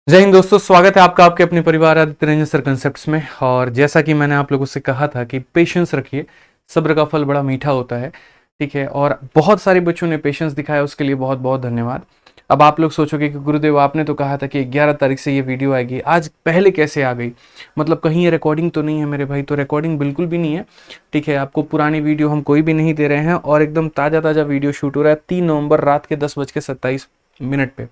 जय हिंद दोस्तों, स्वागत है आपका आपके अपने परिवार आदित्य रंजन सर कंसेप्ट्स में। और जैसा कि मैंने आप लोगों से कहा था कि पेशेंस रखिए, सब्र का फल बड़ा मीठा होता है। ठीक है, और बहुत सारे बच्चों ने पेशेंस दिखाया, उसके लिए बहुत बहुत धन्यवाद। अब आप लोग सोचोगे कि गुरुदेव आपने तो कहा था कि 11 तारीख से ये वीडियो आएगी, आज पहले कैसे आ गई? मतलब कहीं ये रिकॉर्डिंग तो नहीं है मेरे भाई? तो रिकॉर्डिंग बिल्कुल भी नहीं है। ठीक है, आपको पुरानी वीडियो हम कोई भी नहीं दे रहे हैं और एकदम ताज़ा ताज़ा वीडियो शूट हो रहा है 3 नवंबर रात के 10:27 पे।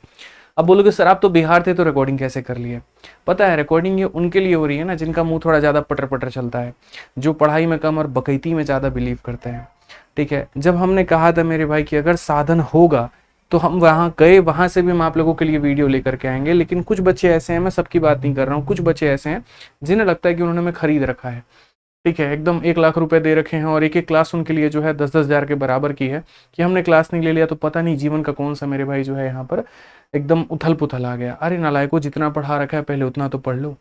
अब बोलोगे सर आप तो बिहार थे तो रिकॉर्डिंग कैसे कर लिए? पता है, रिकॉर्डिंग ये उनके लिए हो रही है ना जिनका मुंह थोड़ा ज़्यादा पटर पटर चलता है, जो पढ़ाई में कम और बकैती में ज़्यादा बिलीव करते हैं। ठीक है, जब हमने कहा था मेरे भाई कि अगर साधन होगा तो हम वहाँ गए, वहाँ से भी हम आप लोगों के लिए वीडियो लेकर के आएंगे। लेकिन कुछ बच्चे ऐसे हैं, मैं सबकी बात नहीं कर रहा हूँ, कुछ बच्चे ऐसे हैं जिन्हें लगता है कि उन्होंने हमें खरीद रखा है। ठीक है, एकदम 1 लाख रुपए दे रखे हैं और एक एक क्लास उनके लिए जो है 10-10 हज़ार के बराबर की है कि हमने क्लास नहीं ले लिया तो पता नहीं जीवन का कौन सा मेरे भाई जो है यहाँ पर एकदम उथल पुथल आ गया। अरे नालायको, जितना पढ़ा रखा है पहले उतना तो पढ़ लो,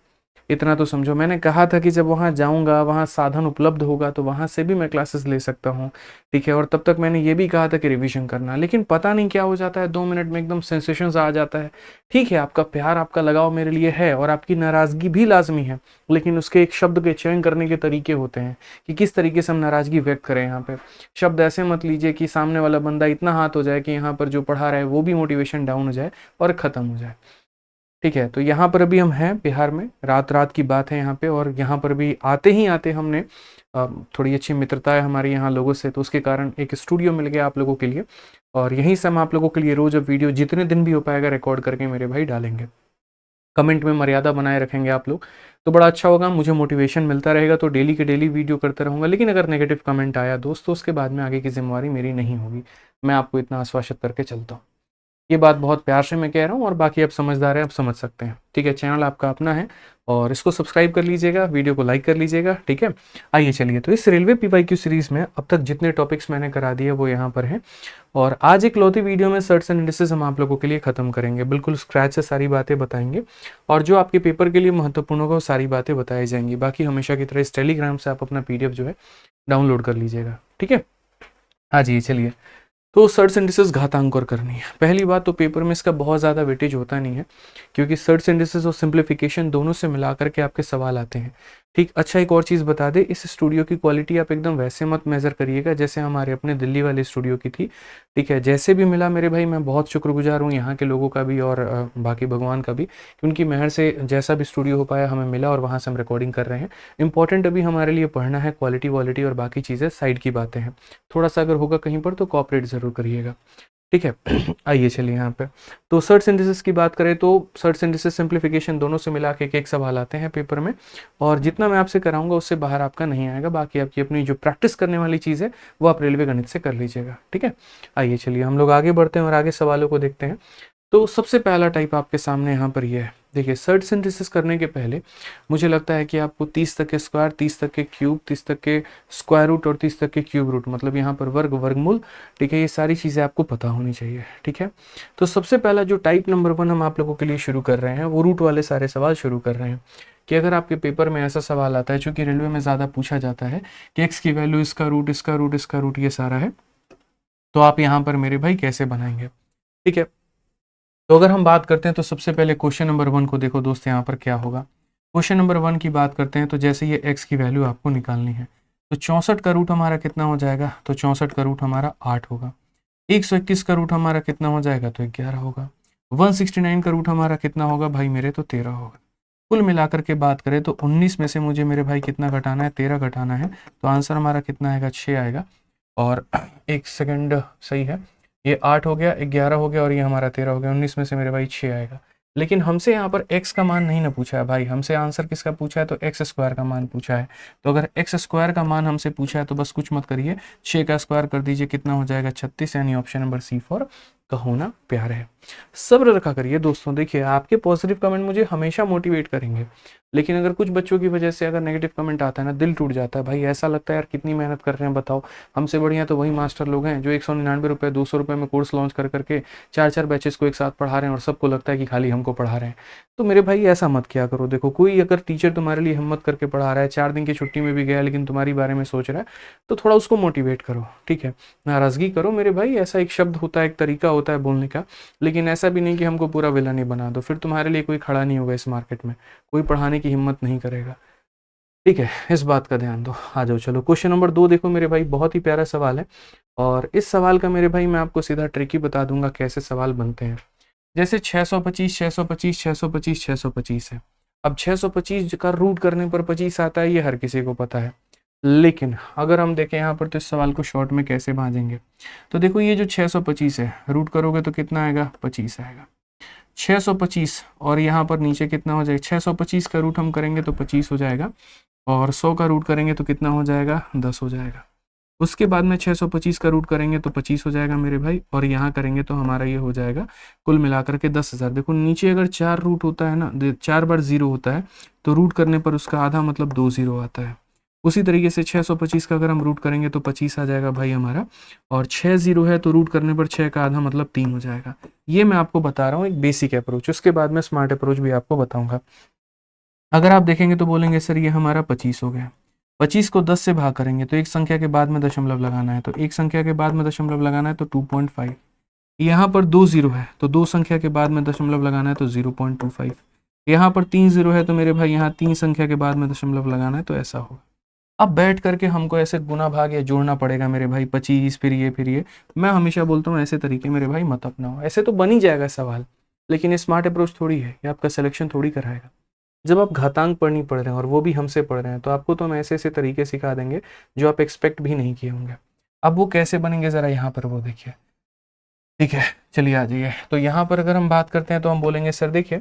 इतना तो समझो। मैंने कहा था कि जब वहाँ जाऊँगा, वहाँ साधन उपलब्ध होगा तो वहाँ से भी मैं क्लासेस ले सकता हूँ। ठीक है, और तब तक मैंने ये भी कहा था कि रिवीजन करना, लेकिन पता नहीं क्या हो जाता है, 2 मिनट में एकदम सेंसेशंस आ जाता है। ठीक है, आपका प्यार, आपका लगाव मेरे लिए है और आपकी नाराज़गी भी लाजमी है, लेकिन उसके एक शब्द के चयन करने के तरीके होते हैं कि किस तरीके से हम नाराज़गी व्यक्त करें। यहाँ पे शब्द ऐसे मत लीजिए कि सामने वाला बंदा इतना हाथ हो जाए कि यहाँ पर जो पढ़ा रहा है वो भी मोटिवेशन डाउन हो जाए और ख़त्म हो जाए। ठीक है, तो यहाँ पर अभी हम हैं बिहार में, रात रात की बात है यहाँ पे, और यहाँ पर भी आते ही आते हमने थोड़ी अच्छी मित्रता है हमारी यहाँ लोगों से, तो उसके कारण एक स्टूडियो मिल गया आप लोगों के लिए। और यहीं से हम आप लोगों के लिए रोज़ अब वीडियो जितने दिन भी हो पाएगा रिकॉर्ड करके मेरे भाई डालेंगे। कमेंट में मर्यादा बनाए रखेंगे आप लोग तो बड़ा अच्छा होगा, मुझे मोटिवेशन मिलता रहेगा, तो डेली के डेली वीडियो करता रहूँगा। लेकिन अगर नेगेटिव कमेंट आया दोस्तों, उसके बाद में आगे की जिम्मेवारी मेरी नहीं होगी, मैं आपको इतना आश्वासित करके चलता हूँ। ये बात बहुत प्यार से मैं कह रहा हूँ और बाकी आप समझदार हैं, आप समझ सकते हैं। ठीक है, चैनल आपका अपना है और इसको सब्सक्राइब कर लीजिएगा, वीडियो को लाइक कर लीजिएगा। ठीक है, आइए चलिए, तो इस रेलवे पीवाईक्यू सीरीज़ में अब तक जितने टॉपिक्स मैंने करा दिए वो यहाँ पर हैं। और आज एक लौती वीडियो में सर्च एंड इंडिसेस हम आप लोगों के लिए ख़त्म करेंगे, बिल्कुल स्क्रैच से सारी बातें बताएंगे और जो आपके पेपर के लिए महत्वपूर्ण होगा वो सारी बातें बताई जाएंगी। बाकी हमेशा की तरह इस टेलीग्राम से आप अपना PDF जो है डाउनलोड कर लीजिएगा। ठीक है, हाँ जी चलिए। तो सर्च सिंथेसिस घातांक और करनी है। पहली बात तो पेपर में इसका बहुत ज़्यादा वेटेज होता नहीं है, क्योंकि सर्च सिंथेसिस और सिंप्लीफिकेशन दोनों से मिला करके आपके सवाल आते हैं। ठीक, अच्छा एक और चीज़ बता दें, इस स्टूडियो की क्वालिटी आप एकदम वैसे मत मेज़र करिएगा जैसे हमारे अपने दिल्ली वाले स्टूडियो की थी। ठीक है, जैसे भी मिला मेरे भाई, मैं बहुत शुक्रगुजार हूँ यहाँ के लोगों का भी और बाकी भगवान का भी, कि उनकी मेहर से जैसा भी स्टूडियो हो पाया हमें मिला और वहाँ से हम रिकॉर्डिंग कर रहे हैं। इंपॉर्टेंट अभी हमारे लिए पढ़ना है, क्वालिटी वॉलिटी और बाकी चीज़ें साइड की बातें हैं। थोड़ा सा अगर होगा कहीं पर तो कॉपरेट ज़रूर करिएगा। ठीक है आइए चलिए यहाँ पे, तो सर्च सिंथेसिस की बात करें तो सर्च सिंथेसिस सिंप्लीफिकेशन दोनों से मिला के एक सवाल आते हैं पेपर में, और जितना मैं आपसे कराऊंगा उससे बाहर आपका नहीं आएगा। बाकी आपकी अपनी जो प्रैक्टिस करने वाली चीज़ है वो आप रेलवे गणित से कर लीजिएगा। ठीक है, आइए चलिए हम लोग आगे बढ़ते हैं और आगे सवालों को देखते हैं। तो सबसे पहला टाइप आपके सामने यहाँ पर ये है। देखिए, सर्च सिंथेसिस करने के पहले मुझे लगता है कि आपको 30 तक के स्क्वायर, 30 तक के क्यूब, 30 तक के स्क्वायर रूट और 30 तक के क्यूब रूट, मतलब यहाँ पर वर्ग, वर्गमूल, ठीक है, ये सारी चीज़ें आपको पता होनी चाहिए। ठीक है, तो सबसे पहला जो टाइप नंबर 1 हम आप लोगों के लिए शुरू कर रहे हैं वो रूट वाले सारे सवाल शुरू कर रहे हैं। कि अगर आपके पेपर में ऐसा सवाल आता है, चूंकि रेलवे में ज़्यादा पूछा जाता है कि एक्स की वैल्यू इसका रूट, इसका रूट, इसका रूट, ये सारा है, तो आप यहाँ पर मेरे भाई कैसे बनाएंगे? ठीक है, तो अगर हम बात करते हैं तो सबसे पहले क्वेश्चन नंबर 1 को देखो दोस्त, यहाँ पर क्या होगा। क्वेश्चन नंबर 1 की बात करते हैं तो जैसे ये x की वैल्यू आपको निकालनी है, तो 64 का रूट हमारा कितना हो जाएगा? तो 64 का रूट हमारा 8 होगा। 121 का रूट हमारा कितना हो जाएगा? तो 11 होगा। 169 का रूट हमारा कितना होगा भाई मेरे? तो 13 होगा। कुल मिलाकर के बात करें तो 19 में से मुझे मेरे भाई कितना घटाना है? 13 घटाना है, तो आंसर हमारा कितना आएगा? 6 आएगा। और एक सेकंड, सही है, ये 8 हो गया, 11 हो गया और ये हमारा 13 हो गया। 19 में से मेरे भाई 6 आएगा। लेकिन हमसे यहाँ पर x का मान नहीं ना पूछा है भाई, हमसे आंसर किसका पूछा है? तो एक्स स्क्वायर का मान पूछा है। तो अगर एक्स स्क्वायर का मान हमसे पूछा है तो बस कुछ मत करिए, 6 का स्क्वायर कर दीजिए, कितना हो जाएगा? 36, यानी ऑप्शन नंबर सी फॉर का होना प्यार है। सब्र रखा करिए दोस्तों, देखिए आपके पॉजिटिव कमेंट मुझे हमेशा मोटिवेट करेंगे, लेकिन अगर कुछ बच्चों की वजह से अगर नेगेटिव कमेंट आता है ना, दिल टूट जाता है भाई। ऐसा लगता है यार कितनी मेहनत कर रहे हैं बताओ, हमसे बढ़िया तो वही मास्टर लोग हैं जो 199 रुपये, 200 रुपये में कोर्स लॉन्च कर करके 4-4 बैचेस को एक साथ पढ़ा रहे हैं और सबको लगता है कि खाली हमको पढ़ा रहे हैं। तो मेरे भाई ऐसा मत किया करो। देखो, कोई अगर टीचर तुम्हारे लिए हिम्मत करके पढ़ा रहा है, 4 दिन की छुट्टी में भी गया लेकिन तुम्हारी बारे में सोच रहा है, तो थोड़ा उसको मोटिवेट करो। ठीक है, नाराज़गी करो मेरे भाई, ऐसा एक शब्द होता है, एक तरीका होता है बोलने का, लेकिन ऐसा भी नहीं कि हमको पूरा विलन ही बना दो, फिर तुम्हारे लिए कोई खड़ा नहीं होगा इस मार्केट में, कोई पढ़ाने की हिम्मत नहीं करेगा। ठीक है, इस बात का ध्यान दो। आ जाओ चलो क्वेश्चन नंबर 2 देखो मेरे भाई, बहुत ही प्यारा सवाल है, और इस सवाल का मेरे भाई मैं आपको सीधा ट्रिक ही बता दूंगा कैसे सवाल बनते हैं। जैसे 625 625 625 625 है। अब 625 का रूट करने पर 25 आता है, ये हर किसी को पता है, लेकिन अगर हम देखें यहाँ पर तो इस सवाल को शॉर्ट में कैसे भाजेंगे, तो देखो ये जो 625 है रूट करोगे तो कितना आएगा, 25 आएगा। 625 और यहाँ पर नीचे कितना हो जाएगा, 625 का रूट हम करेंगे तो 25 हो जाएगा, और 100 का रूट करेंगे तो कितना हो जाएगा, 10 हो जाएगा। उसके बाद में 625 का रूट करेंगे तो 25 हो जाएगा मेरे भाई, और यहाँ करेंगे तो हमारा ये हो जाएगा कुल मिलाकर के 10,000। देखो नीचे अगर 4 रूट होता है ना, 4 बार 0 होता है, तो रूट करने पर उसका आधा मतलब 2 0 आता है। उसी तरीके से 625 का अगर हम रूट करेंगे तो 25 आ जाएगा भाई हमारा, और 6 0 है तो रूट करने पर 6 का आधा मतलब 3 हो जाएगा। ये मैं आपको बता रहा हूँ एक बेसिक अप्रोच, उसके बाद में स्मार्ट अप्रोच भी आपको बताऊंगा। अगर आप देखेंगे तो बोलेंगे सर ये हमारा 25 हो गया, 25 को 10 से भाग करेंगे तो एक संख्या के बाद में दशमलव लगाना है, तो एक संख्या के बाद में दशमलव लगाना है तो 2.5। यहाँ पर 2 0 है तो दो संख्या के बाद में दशमलव लगाना है तो 0.25। यहाँ पर 3 0 है तो मेरे भाई यहाँ 3 संख्या के बाद में दशमलव लगाना है, तो ऐसा होगा। अब बैठ करके हमको ऐसे गुना भाग या जोड़ना पड़ेगा मेरे भाई, 25 फिर ये। मैं हमेशा बोलता हूँ ऐसे तरीके मेरे भाई मत अपनाओ, ऐसे तो बन ही जाएगा सवाल, लेकिन ये स्मार्ट अप्रोच थोड़ी है, ये आपका सिलेक्शन थोड़ी कराएगा। जब आप घातांक पढ़नी पढ़ रहे हैं और वो भी हमसे पढ़ रहे हैं, तो आपको तो हम ऐसे ऐसे तरीके सिखा देंगे जो आप एक्सपेक्ट भी नहीं किए होंगे। अब वो कैसे बनेंगे ज़रा यहाँ पर वो देखिए। ठीक है, चलिए आ जाइए। तो यहाँ पर अगर हम बात करते हैं तो हम बोलेंगे सर देखिए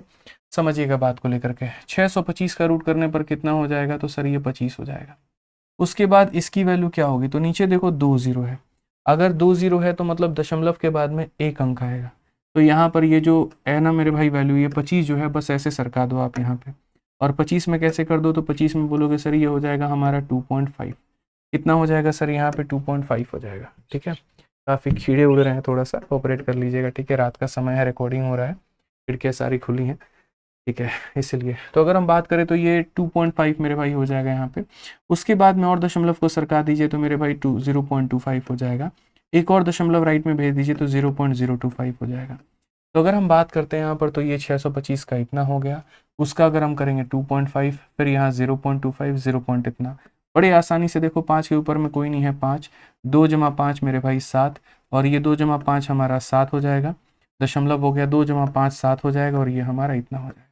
समझिएगा बात को लेकर के, 625 का रूट करने पर कितना हो जाएगा, तो सर ये 25 हो जाएगा। उसके बाद इसकी वैल्यू क्या होगी, तो नीचे देखो 2 0 है, अगर 2 0 है तो मतलब दशमलव के बाद में एक अंक आएगा, तो यहाँ पर ये जो है ना मेरे भाई वैल्यू, ये 25 जो है बस ऐसे सरका दो आप यहाँ पे, और 25 में कैसे कर दो, तो 25 में बोलोगे सर ये हो जाएगा हमारा 2.5। कितना हो जाएगा सर यहाँ पे 2.5 हो जाएगा। ठीक है, काफ़ी कीड़े उड़ रहे हैं, थोड़ा सा ऑपरेट कर लीजिएगा। ठीक है, रात का समय है, रिकॉर्डिंग हो रहा है, खिड़कियाँ सारी खुली हैं, ठीक है, इसलिए। तो अगर हम बात करें तो ये 2.5 मेरे भाई हो जाएगा यहाँ पे। उसके बाद में और दशमलव को सरका दीजिए तो मेरे भाई 0.25 हो जाएगा। एक और दशमलव राइट में भेज दीजिए तो 0.025 हो जाएगा। तो अगर हम बात करते हैं यहाँ पर तो ये 625 का इतना हो गया, उसका अगर हम करेंगे 2.5, फिर यहाँ 0.25 0 पॉइंट इतना, बड़े आसानी से देखो 5 के ऊपर में कोई नहीं है, 5 2 जमा 5 मेरे भाई 7, और ये 2 जमा 5 हमारा 7 हो जाएगा, दशमलव हो गया 2 जमा 5 7 हो जाएगा, और ये हमारा इतना हो जाएगा।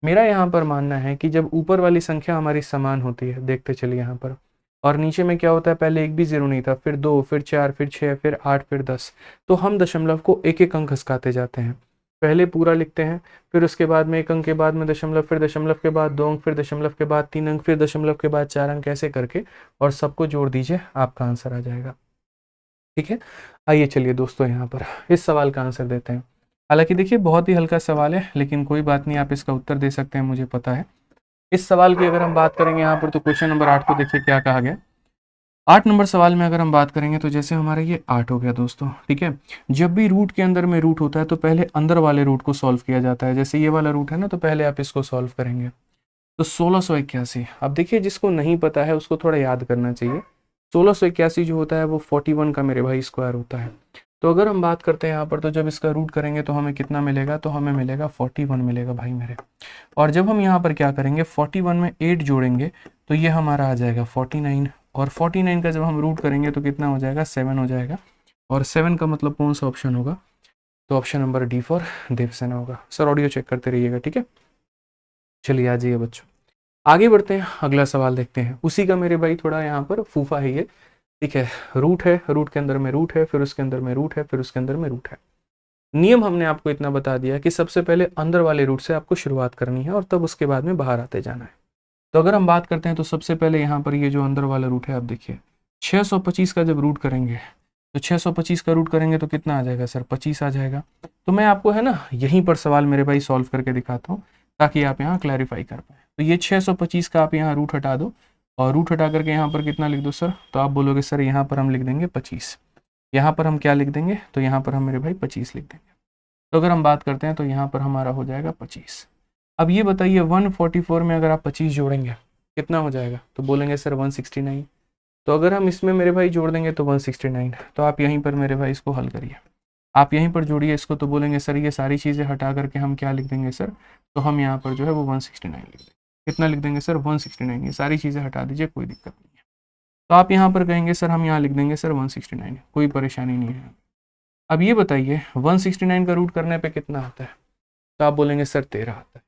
मेरा यहाँ पर मानना है कि जब ऊपर वाली संख्या हमारी समान होती है, देखते चलिए यहाँ पर, और नीचे में क्या होता है, पहले एक भी जीरो नहीं था, फिर 2 फिर 4 फिर 6 फिर 8 फिर 10, तो हम दशमलव को एक एक अंक खसकाते जाते हैं। पहले पूरा लिखते हैं, फिर उसके बाद में एक अंक के बाद में दशमलव, फिर दशमलव के बाद 2 अंक, फिर दशमलव के बाद 3 अंक, फिर दशमलव के बाद 4 अंक, ऐसे करके और सबको जोड़ दीजिए, आपका आंसर आ जाएगा। ठीक है, आइए चलिए दोस्तों यहाँ पर इस सवाल का आंसर देते हैं। हालांकि देखिए बहुत ही हल्का सवाल है, लेकिन कोई बात नहीं, आप इसका उत्तर दे सकते हैं, मुझे पता है। इस सवाल की अगर हम बात करेंगे यहाँ पर तो क्वेश्चन नंबर 8 को देखिए क्या कहा गया। 8 नंबर सवाल में अगर हम बात करेंगे तो जैसे हमारा ये 8 हो गया दोस्तों। ठीक है, जब भी रूट के अंदर में रूट होता है तो पहले अंदर वाले रूट को सॉल्व किया जाता है। जैसे ये वाला रूट है ना, तो पहले आप इसको सॉल्व करेंगे तो 1681। अब देखिए जिसको नहीं पता है उसको थोड़ा याद करना चाहिए। 1681 जो होता है वो 41 का मेरे भाई स्क्वायर होता है। तो अगर हम बात करते हैं यहाँ पर तो जब इसका रूट करेंगे तो हमें कितना मिलेगा, तो हमें मिलेगा 41 मिलेगा भाई मेरे। और जब हम यहाँ पर क्या करेंगे, 41 में 8 जोड़ेंगे तो ये हमारा आ जाएगा 49, और 49 का जब हम रूट करेंगे तो कितना हो जाएगा, 7 हो जाएगा। और 7 का मतलब कौन सा ऑप्शन होगा, तो option number D for Devsena होगा। सर ऑडियो चेक करते रहिएगा, ठीक है। चलिए आ जाइए बच्चों, आगे बढ़ते हैं, अगला सवाल देखते हैं। उसी का मेरे भाई थोड़ा यहाँ पर फूफा है ये। ठीक है, रूट है, रूट के अंदर में रूट है, फिर उसके अंदर में रूट है, फिर उसके अंदर में रूट है। नियम हमने आपको इतना बता दिया कि सबसे पहले अंदर वाले रूट से आपको शुरुआत करनी है और तब उसके बाद में बाहर आते जाना है। तो अगर हम बात करते हैं तो सबसे पहले यहाँ पर ये जो अंदर वाला रूट है, आप देखिए 625 का जब रूट करेंगे तो 625 का रूट करेंगे तो कितना आ जाएगा सर, 25 आ जाएगा। तो मैं आपको है ना यहीं पर सवाल मेरे भाई सॉल्व करके दिखाता हूँ ताकि आप यहाँ क्लैरिफाई कर पाए। तो ये 625 का आप यहाँ रूट हटा दो, और रूट हटा करके यहाँ पर कितना लिख दो सर, तो आप बोलोगे सर यहाँ पर हम लिख देंगे 25। यहाँ पर हम क्या लिख देंगे, तो यहाँ पर हम मेरे भाई 25 लिख देंगे। तो अगर हम बात करते हैं तो यहाँ पर हमारा हो जाएगा 25। अब ये बताइए 144 में अगर आप 25 जोड़ेंगे कितना हो जाएगा, तो बोलेंगे सर 169। तो अगर हम इसमें मेरे भाई जोड़ देंगे तो 169। तो आप यहीं पर मेरे भाई इसको हल करिए। आप यहीं पर जोड़िए इसको, तो बोलेंगे सर ये सारी चीज़ें हटा करके हम क्या लिख देंगे सर, तो हम यहाँ पर जो है वो 169 लिख देंगे। कितना लिख देंगे सर, 169। ये सारी चीज़ें हटा दीजिए, कोई दिक्कत नहीं है। तो आप यहाँ पर कहेंगे सर हम यहाँ लिख देंगे सर 169, कोई परेशानी नहीं है। अब ये बताइए 169 का रूट करने पे कितना आता है, तो आप बोलेंगे सर 13 आता है।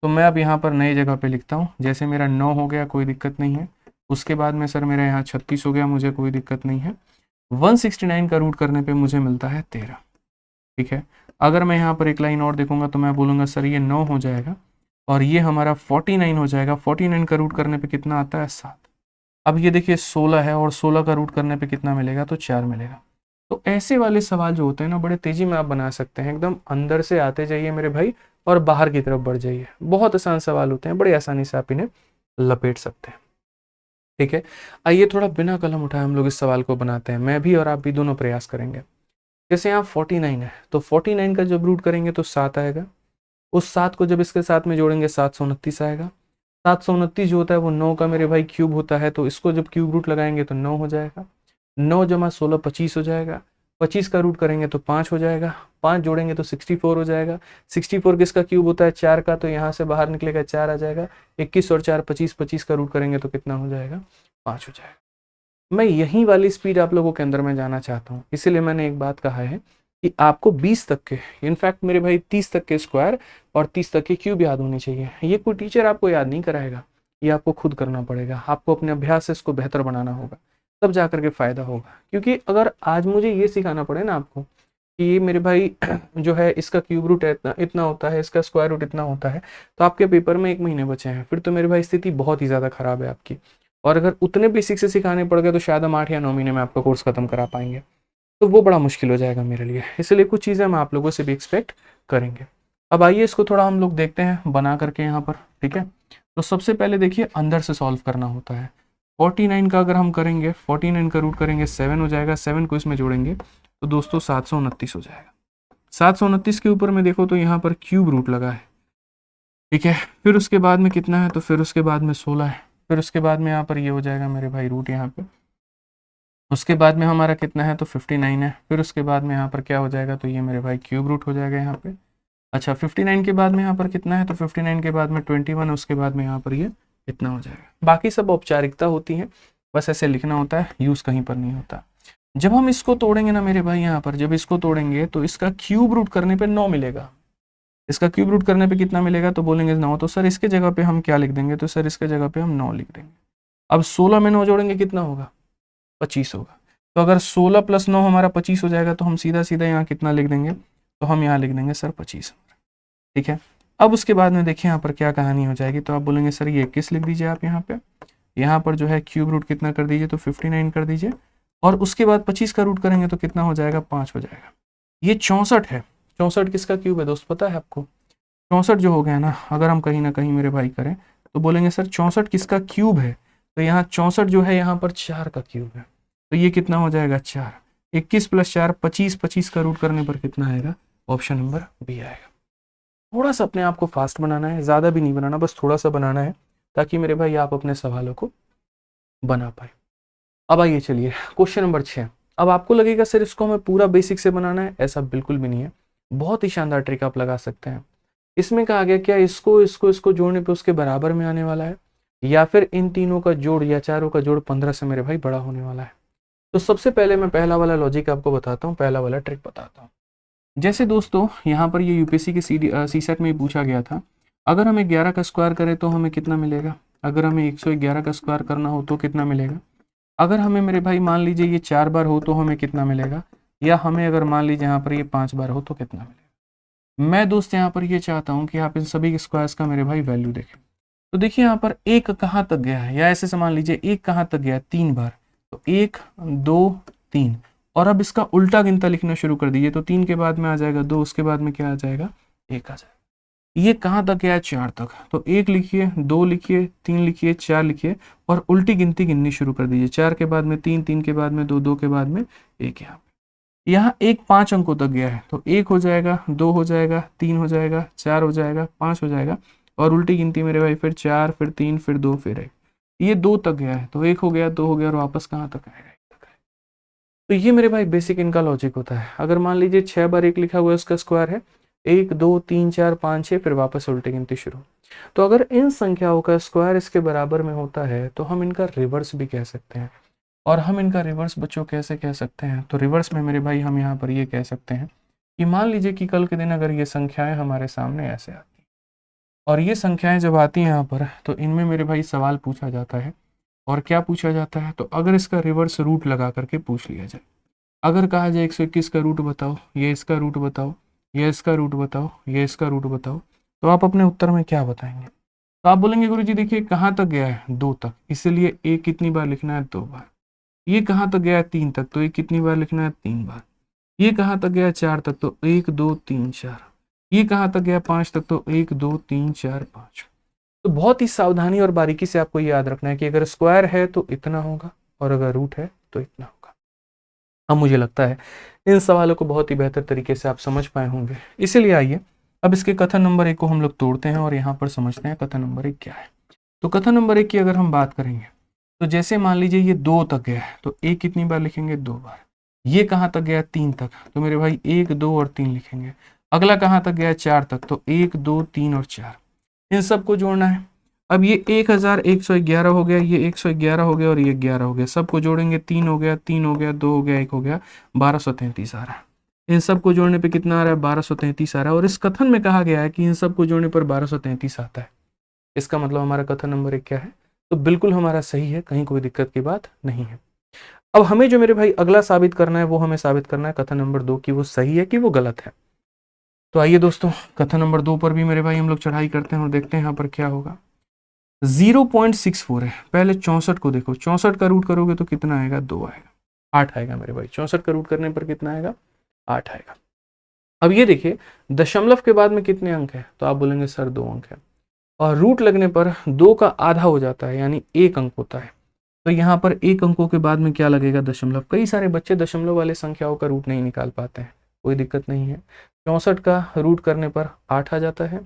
तो मैं अब यहाँ पर नई जगह पे लिखता हूँ, जैसे मेरा 9 हो गया, कोई दिक्कत नहीं है। उसके बाद में सर मेरा यहाँ 36 हो गया, मुझे कोई दिक्कत नहीं है। 169 का रूट करने पे मुझे मिलता है 13, ठीक है। अगर मैं यहाँ पर एक लाइन और देखूंगा तो मैं बोलूँगा सर ये 9 हो जाएगा और ये हमारा 49 हो जाएगा। 49 का रूट करने पे कितना आता है, 7। अब ये देखिए 16 है और 16 का रूट करने पे कितना मिलेगा, तो 4 मिलेगा। तो ऐसे वाले सवाल जो होते हैं ना, बड़े तेजी में आप बना सकते हैं। एकदम अंदर से आते जाइए मेरे भाई और बाहर की तरफ बढ़ जाइए। बहुत आसान सवाल होते हैं, बड़ी आसानी से आप इन्हें लपेट सकते हैं, ठीक है। आइए थोड़ा बिना कलम उठाए हम लोग इस सवाल को बनाते हैं। मैं भी और आप भी दोनों प्रयास करेंगे। जैसे यहाँ 49 है, तो 49 का जब रूट करेंगे तो 7 आएगा। उस 7 को जब इसके साथ में जोड़ेंगे 729 आएगा। 729 जो होता है वो 9 का मेरे भाई क्यूब होता है, तो इसको जब क्यूब रूट लगाएंगे तो 9 हो जाएगा। 9 जमा 16 25 हो जाएगा। 25 का रूट करेंगे तो 5 हो जाएगा। 5 जोड़ेंगे तो 64 हो जाएगा। 64 किसका क्यूब होता है, 4 का, तो यहाँ से बाहर निकलेगा 4 आ जाएगा। 21 और 4 25, 25 का रूट करेंगे तो कितना हो जाएगा, 5 हो जाएगा। मैं यही वाली स्पीड आप लोगों के अंदर में जाना चाहता हूँ, इसीलिए मैंने एक बात कहा है कि आपको 20 तक के, इनफैक्ट मेरे भाई 30 तक के स्क्वायर और 30 तक के क्यूब याद होनी चाहिए। ये कोई टीचर आपको याद नहीं कराएगा, ये आपको खुद करना पड़ेगा। आपको अपने अभ्यास से इसको बेहतर बनाना होगा, तब जा करके फायदा होगा। क्योंकि अगर आज मुझे ये सिखाना पड़े ना आपको कि ये मेरे भाई जो है इसका क्यूब रूट इतना इतना होता है, इसका स्क्वायर रूट इतना होता है, तो आपके पेपर में 1 महीने बचे हैं, फिर तो मेरे भाई स्थिति बहुत ही ज़्यादा खराब है आपकी। और अगर उतने बेसिक से सिखाने पड़ गए तो शायद हम 8 या 9 महीने में आपका कोर्स खत्म करा पाएंगे, तो वो बड़ा मुश्किल हो जाएगा मेरे लिए। इसलिए कुछ चीज़ें हम आप लोगों से भी एक्सपेक्ट करेंगे। अब आइए इसको थोड़ा हम लोग देखते हैं बना करके यहाँ पर, ठीक है। तो सबसे पहले देखिए अंदर से सॉल्व करना होता है। 49 का अगर हम करेंगे, 49 का रूट करेंगे 7 हो जाएगा। 7 को इसमें जोड़ेंगे तो दोस्तों 729 हो जाएगा। 729 के ऊपर में देखो तो यहाँ पर क्यूब रूट लगा है, ठीक है। फिर उसके बाद में कितना है, तो फिर उसके बाद में 16 है। फिर उसके बाद में यहाँ पर ये हो जाएगा मेरे भाई रूट यहाँ पे। उसके बाद में हमारा कितना है, तो 59 है। फिर उसके बाद में यहाँ पर क्या हो जाएगा, तो ये मेरे भाई क्यूब रूट हो जाएगा यहाँ पे। अच्छा 59 के बाद में यहाँ पर कितना है, तो 59 के बाद में 21 है। उसके बाद में यहाँ पर ये इतना हो जाएगा। बाकी सब औपचारिकता होती है, बस ऐसे लिखना होता है, यूज़ कहीं पर नहीं होता। जब हम इसको तोड़ेंगे ना मेरे भाई, यहाँ पर जब इसको तोड़ेंगे तो इसका क्यूब रूट करने पे 9 मिलेगा। इसका क्यूब रूट करने पे कितना मिलेगा, तो बोलेंगे 9, तो सर इसके जगह पे हम क्या लिख देंगे, तो सर इसके जगह पे हम 9 लिख देंगे। अब 16 में 9 जोड़ेंगे कितना होगा, 25 होगा। तो अगर 16 + 9 हमारा 25 हो जाएगा, तो हम सीधा सीधा यहाँ कितना लिख देंगे, तो हम यहाँ लिख देंगे सर 25, ठीक है। अब उसके बाद में देखिए यहाँ पर क्या कहानी हो जाएगी, तो आप बोलेंगे सर ये 21 लिख दीजिए आप यहाँ पे। यहाँ पर जो है क्यूब रूट कितना कर दीजिए, तो 59 कर दीजिए। और उसके बाद 25 का रूट करेंगे तो कितना हो जाएगा, 5 हो जाएगा। ये 64 है। 64 किसका क्यूब है दोस्त, पता है आपको? 64 जो हो गया ना, अगर हम कहीं ना कहीं मेरे भाई करें तो बोलेंगे सर 64 किसका क्यूब है, तो यहाँ 64 जो है यहाँ पर 4 का क्यूब है। तो ये कितना हो जाएगा, 4। 21 + 4 25, 25 का रूट करने पर कितना आएगा, ऑप्शन नंबर बी आएगा। थोड़ा सा अपने आप को फास्ट बनाना है, ज़्यादा भी नहीं बनाना, बस थोड़ा सा बनाना है, ताकि मेरे भाई आप अपने सवालों को बना पाए। अब आइए चलिए क्वेश्चन नंबर 6। अब आपको लगेगा सर इसको हमें पूरा बेसिक से बनाना है, ऐसा बिल्कुल भी नहीं है। बहुत ही शानदार ट्रिक आप लगा सकते हैं। इसमें कहा गया क्या इसको इसको इसको जोड़ने पे उसके बराबर में आने वाला है, या फिर इन तीनों का जोड़ या चारों का जोड़ 15 से मेरे भाई बड़ा होने वाला है। तो सबसे पहले मैं पहला वाला लॉजिक आपको बताता हूँ, पहला वाला ट्रिक बताता हूँ। जैसे दोस्तों यहाँ पर ये यूपीएससी के सी सेट में पूछा गया था, अगर हमें 11 का स्क्वायर करें तो हमें कितना मिलेगा, अगर हमें 111 का स्क्वायर करना हो तो कितना मिलेगा, अगर हमें मेरे भाई मान लीजिए ये 4 बार हो तो हमें कितना मिलेगा, या हमें अगर मान लीजिए यहाँ पर ये 5 बार हो तो कितना मिलेगा। मैं दोस्त यहाँ पर ये चाहता हूँ कि आप इन सभी स्क्वायर्स का मेरे भाई वैल्यू देखें। तो देखिए यहाँ पर एक कहाँ तक गया है, या ऐसे से मान लीजिए एक कहाँ तक गया है, 3 बार। तो 1 2 3, और अब इसका उल्टा गिनता लिखना शुरू कर दीजिए। तो 3 के बाद में आ जाएगा 2, उसके बाद में क्या आ जाएगा, 1 आ जाएगा। ये कहाँ तक गया है, 4 तक। तो 1 लिखिए, 2 लिखिए, 3 लिखिए, 4 लिखिए, और उल्टी गिनती गिननी शुरू कर दीजिए। 4 के बाद में 3, 3 के बाद में 2, 2 के बाद में 1। यहाँ 1 5 अंकों तक गया है, तो 1 हो जाएगा, 2 हो जाएगा, 3 हो जाएगा, 4 हो जाएगा, 5 हो जाएगा, और उल्टी गिनती मेरे भाई फिर 4, फिर 3, फिर 2, फिर 1। ये 2 तक गया है, तो 1 हो गया, 2 हो गया, और वापस कहाँ तक आएगा, 1 तक आएगा। तो ये मेरे भाई बेसिक इनका लॉजिक होता है। अगर मान लीजिए 6 बार 1 लिखा हुआ है, उसका स्क्वायर है 1 2 3 4 5 6, फिर वापस उल्टी गिनती शुरू। तो अगर इन संख्याओं का स्क्वायर इसके बराबर में होता है तो हम इनका रिवर्स भी कह सकते हैं। और हम इनका रिवर्स बच्चों कैसे कह सकते हैं, तो रिवर्स में मेरे भाई हम यहाँ पर ये कह सकते हैं कि मान लीजिए कि कल के दिन अगर ये संख्याएं हमारे सामने ऐसे आती हैं, और ये संख्याएं जब आती हैं यहाँ पर, तो इनमें मेरे भाई सवाल पूछा जाता है। और क्या पूछा जाता है, तो अगर इसका रिवर्स रूट लगा करके पूछ लिया जाए। अगर कहा जाए 121 का रूट बताओ, ये इसका रूट बताओ, ये इसका रूट बताओ, ये इसका रूट बताओ, तो आप अपने उत्तर में क्या बताएंगे? तो आप बोलेंगे गुरुजी देखिए कहाँ तक गया है 2 तक, इसलिए ए कितनी बार लिखना है 2 बार। ये कहाँ तक गया है 3 तक, तो ये कितनी बार लिखना है 3 बार। ये कहाँ तक गया 4 तक, तो 1 2 3 4। ये कहाँ तक गया 5 तक, तो 1 2 3 4 5। तो बहुत ही सावधानी और बारीकी से आपको याद रखना है कि अगर स्क्वायर है तो इतना होगा, और अगर रूट है तो इतना होगा। अब मुझे लगता है इन सवालों को बहुत ही बेहतर तरीके से आप समझ पाए होंगे, इसीलिए आइए अब इसके कथन नंबर 1 को हम लोग तोड़ते हैं और यहाँ पर समझते हैं कथन नंबर 1 क्या है। तो कथन नंबर 1 की अगर हम बात करेंगे, तो जैसे मान लीजिए ये 2 तक गया है, तो ए कितनी बार लिखेंगे 2 बार। ये कहाँ तक गया 3 तक, तो मेरे भाई 1 2 और 3 लिखेंगे। अगला कहाँ तक गया 4 तक, तो 1 2 3 और 4। इन सबको जोड़ना है। अब ये 1111 हो गया, ये 111 हो गया और ये 11 हो गया, सबको जोड़ेंगे 3 हो गया, 3 हो गया, 2 हो गया, 1 हो गया, 1233 आ रहा है। इन सबको जोड़ने पे कितना आ रहा है 1233 आ रहा है। और इस कथन में कहा गया है कि इन सबको जोड़ने पर 1233 आता है। इसका मतलब हमारा कथन नंबर 1 क्या है, तो बिल्कुल हमारा सही है, कहीं कोई दिक्कत की बात नहीं है। अब हमें जो मेरे भाई अगला साबित करना है, वो हमें साबित करना है कथन नंबर 2 की वो सही है कि वो गलत है। तो आइए दोस्तों कथन नंबर 2 पर भी मेरे भाई हम लोग चढ़ाई करते हैं और देखते हैं यहाँ पर क्या होगा। 0.64 है, पहले 64 को देखो, 64 का रूट करोगे तो कितना आएगा 2 आएगा, 8 आएगा मेरे भाई। 64 का रूट करने पर कितना आएगा 8 आएगा। अब ये देखिए दशमलव के बाद में कितने अंक है, तो आप बोलेंगे सर 2 अंक है, और रूट लगने पर 2 का आधा हो जाता है यानी 1 अंक होता है। तो यहाँ पर 1 अंकों के बाद में क्या लगेगा दशमलव। कई सारे बच्चे दशमलव वाले संख्याओं का रूट नहीं निकाल पाते हैं, कोई दिक्कत नहीं है। 64 का रूट करने पर 8 आ जाता है।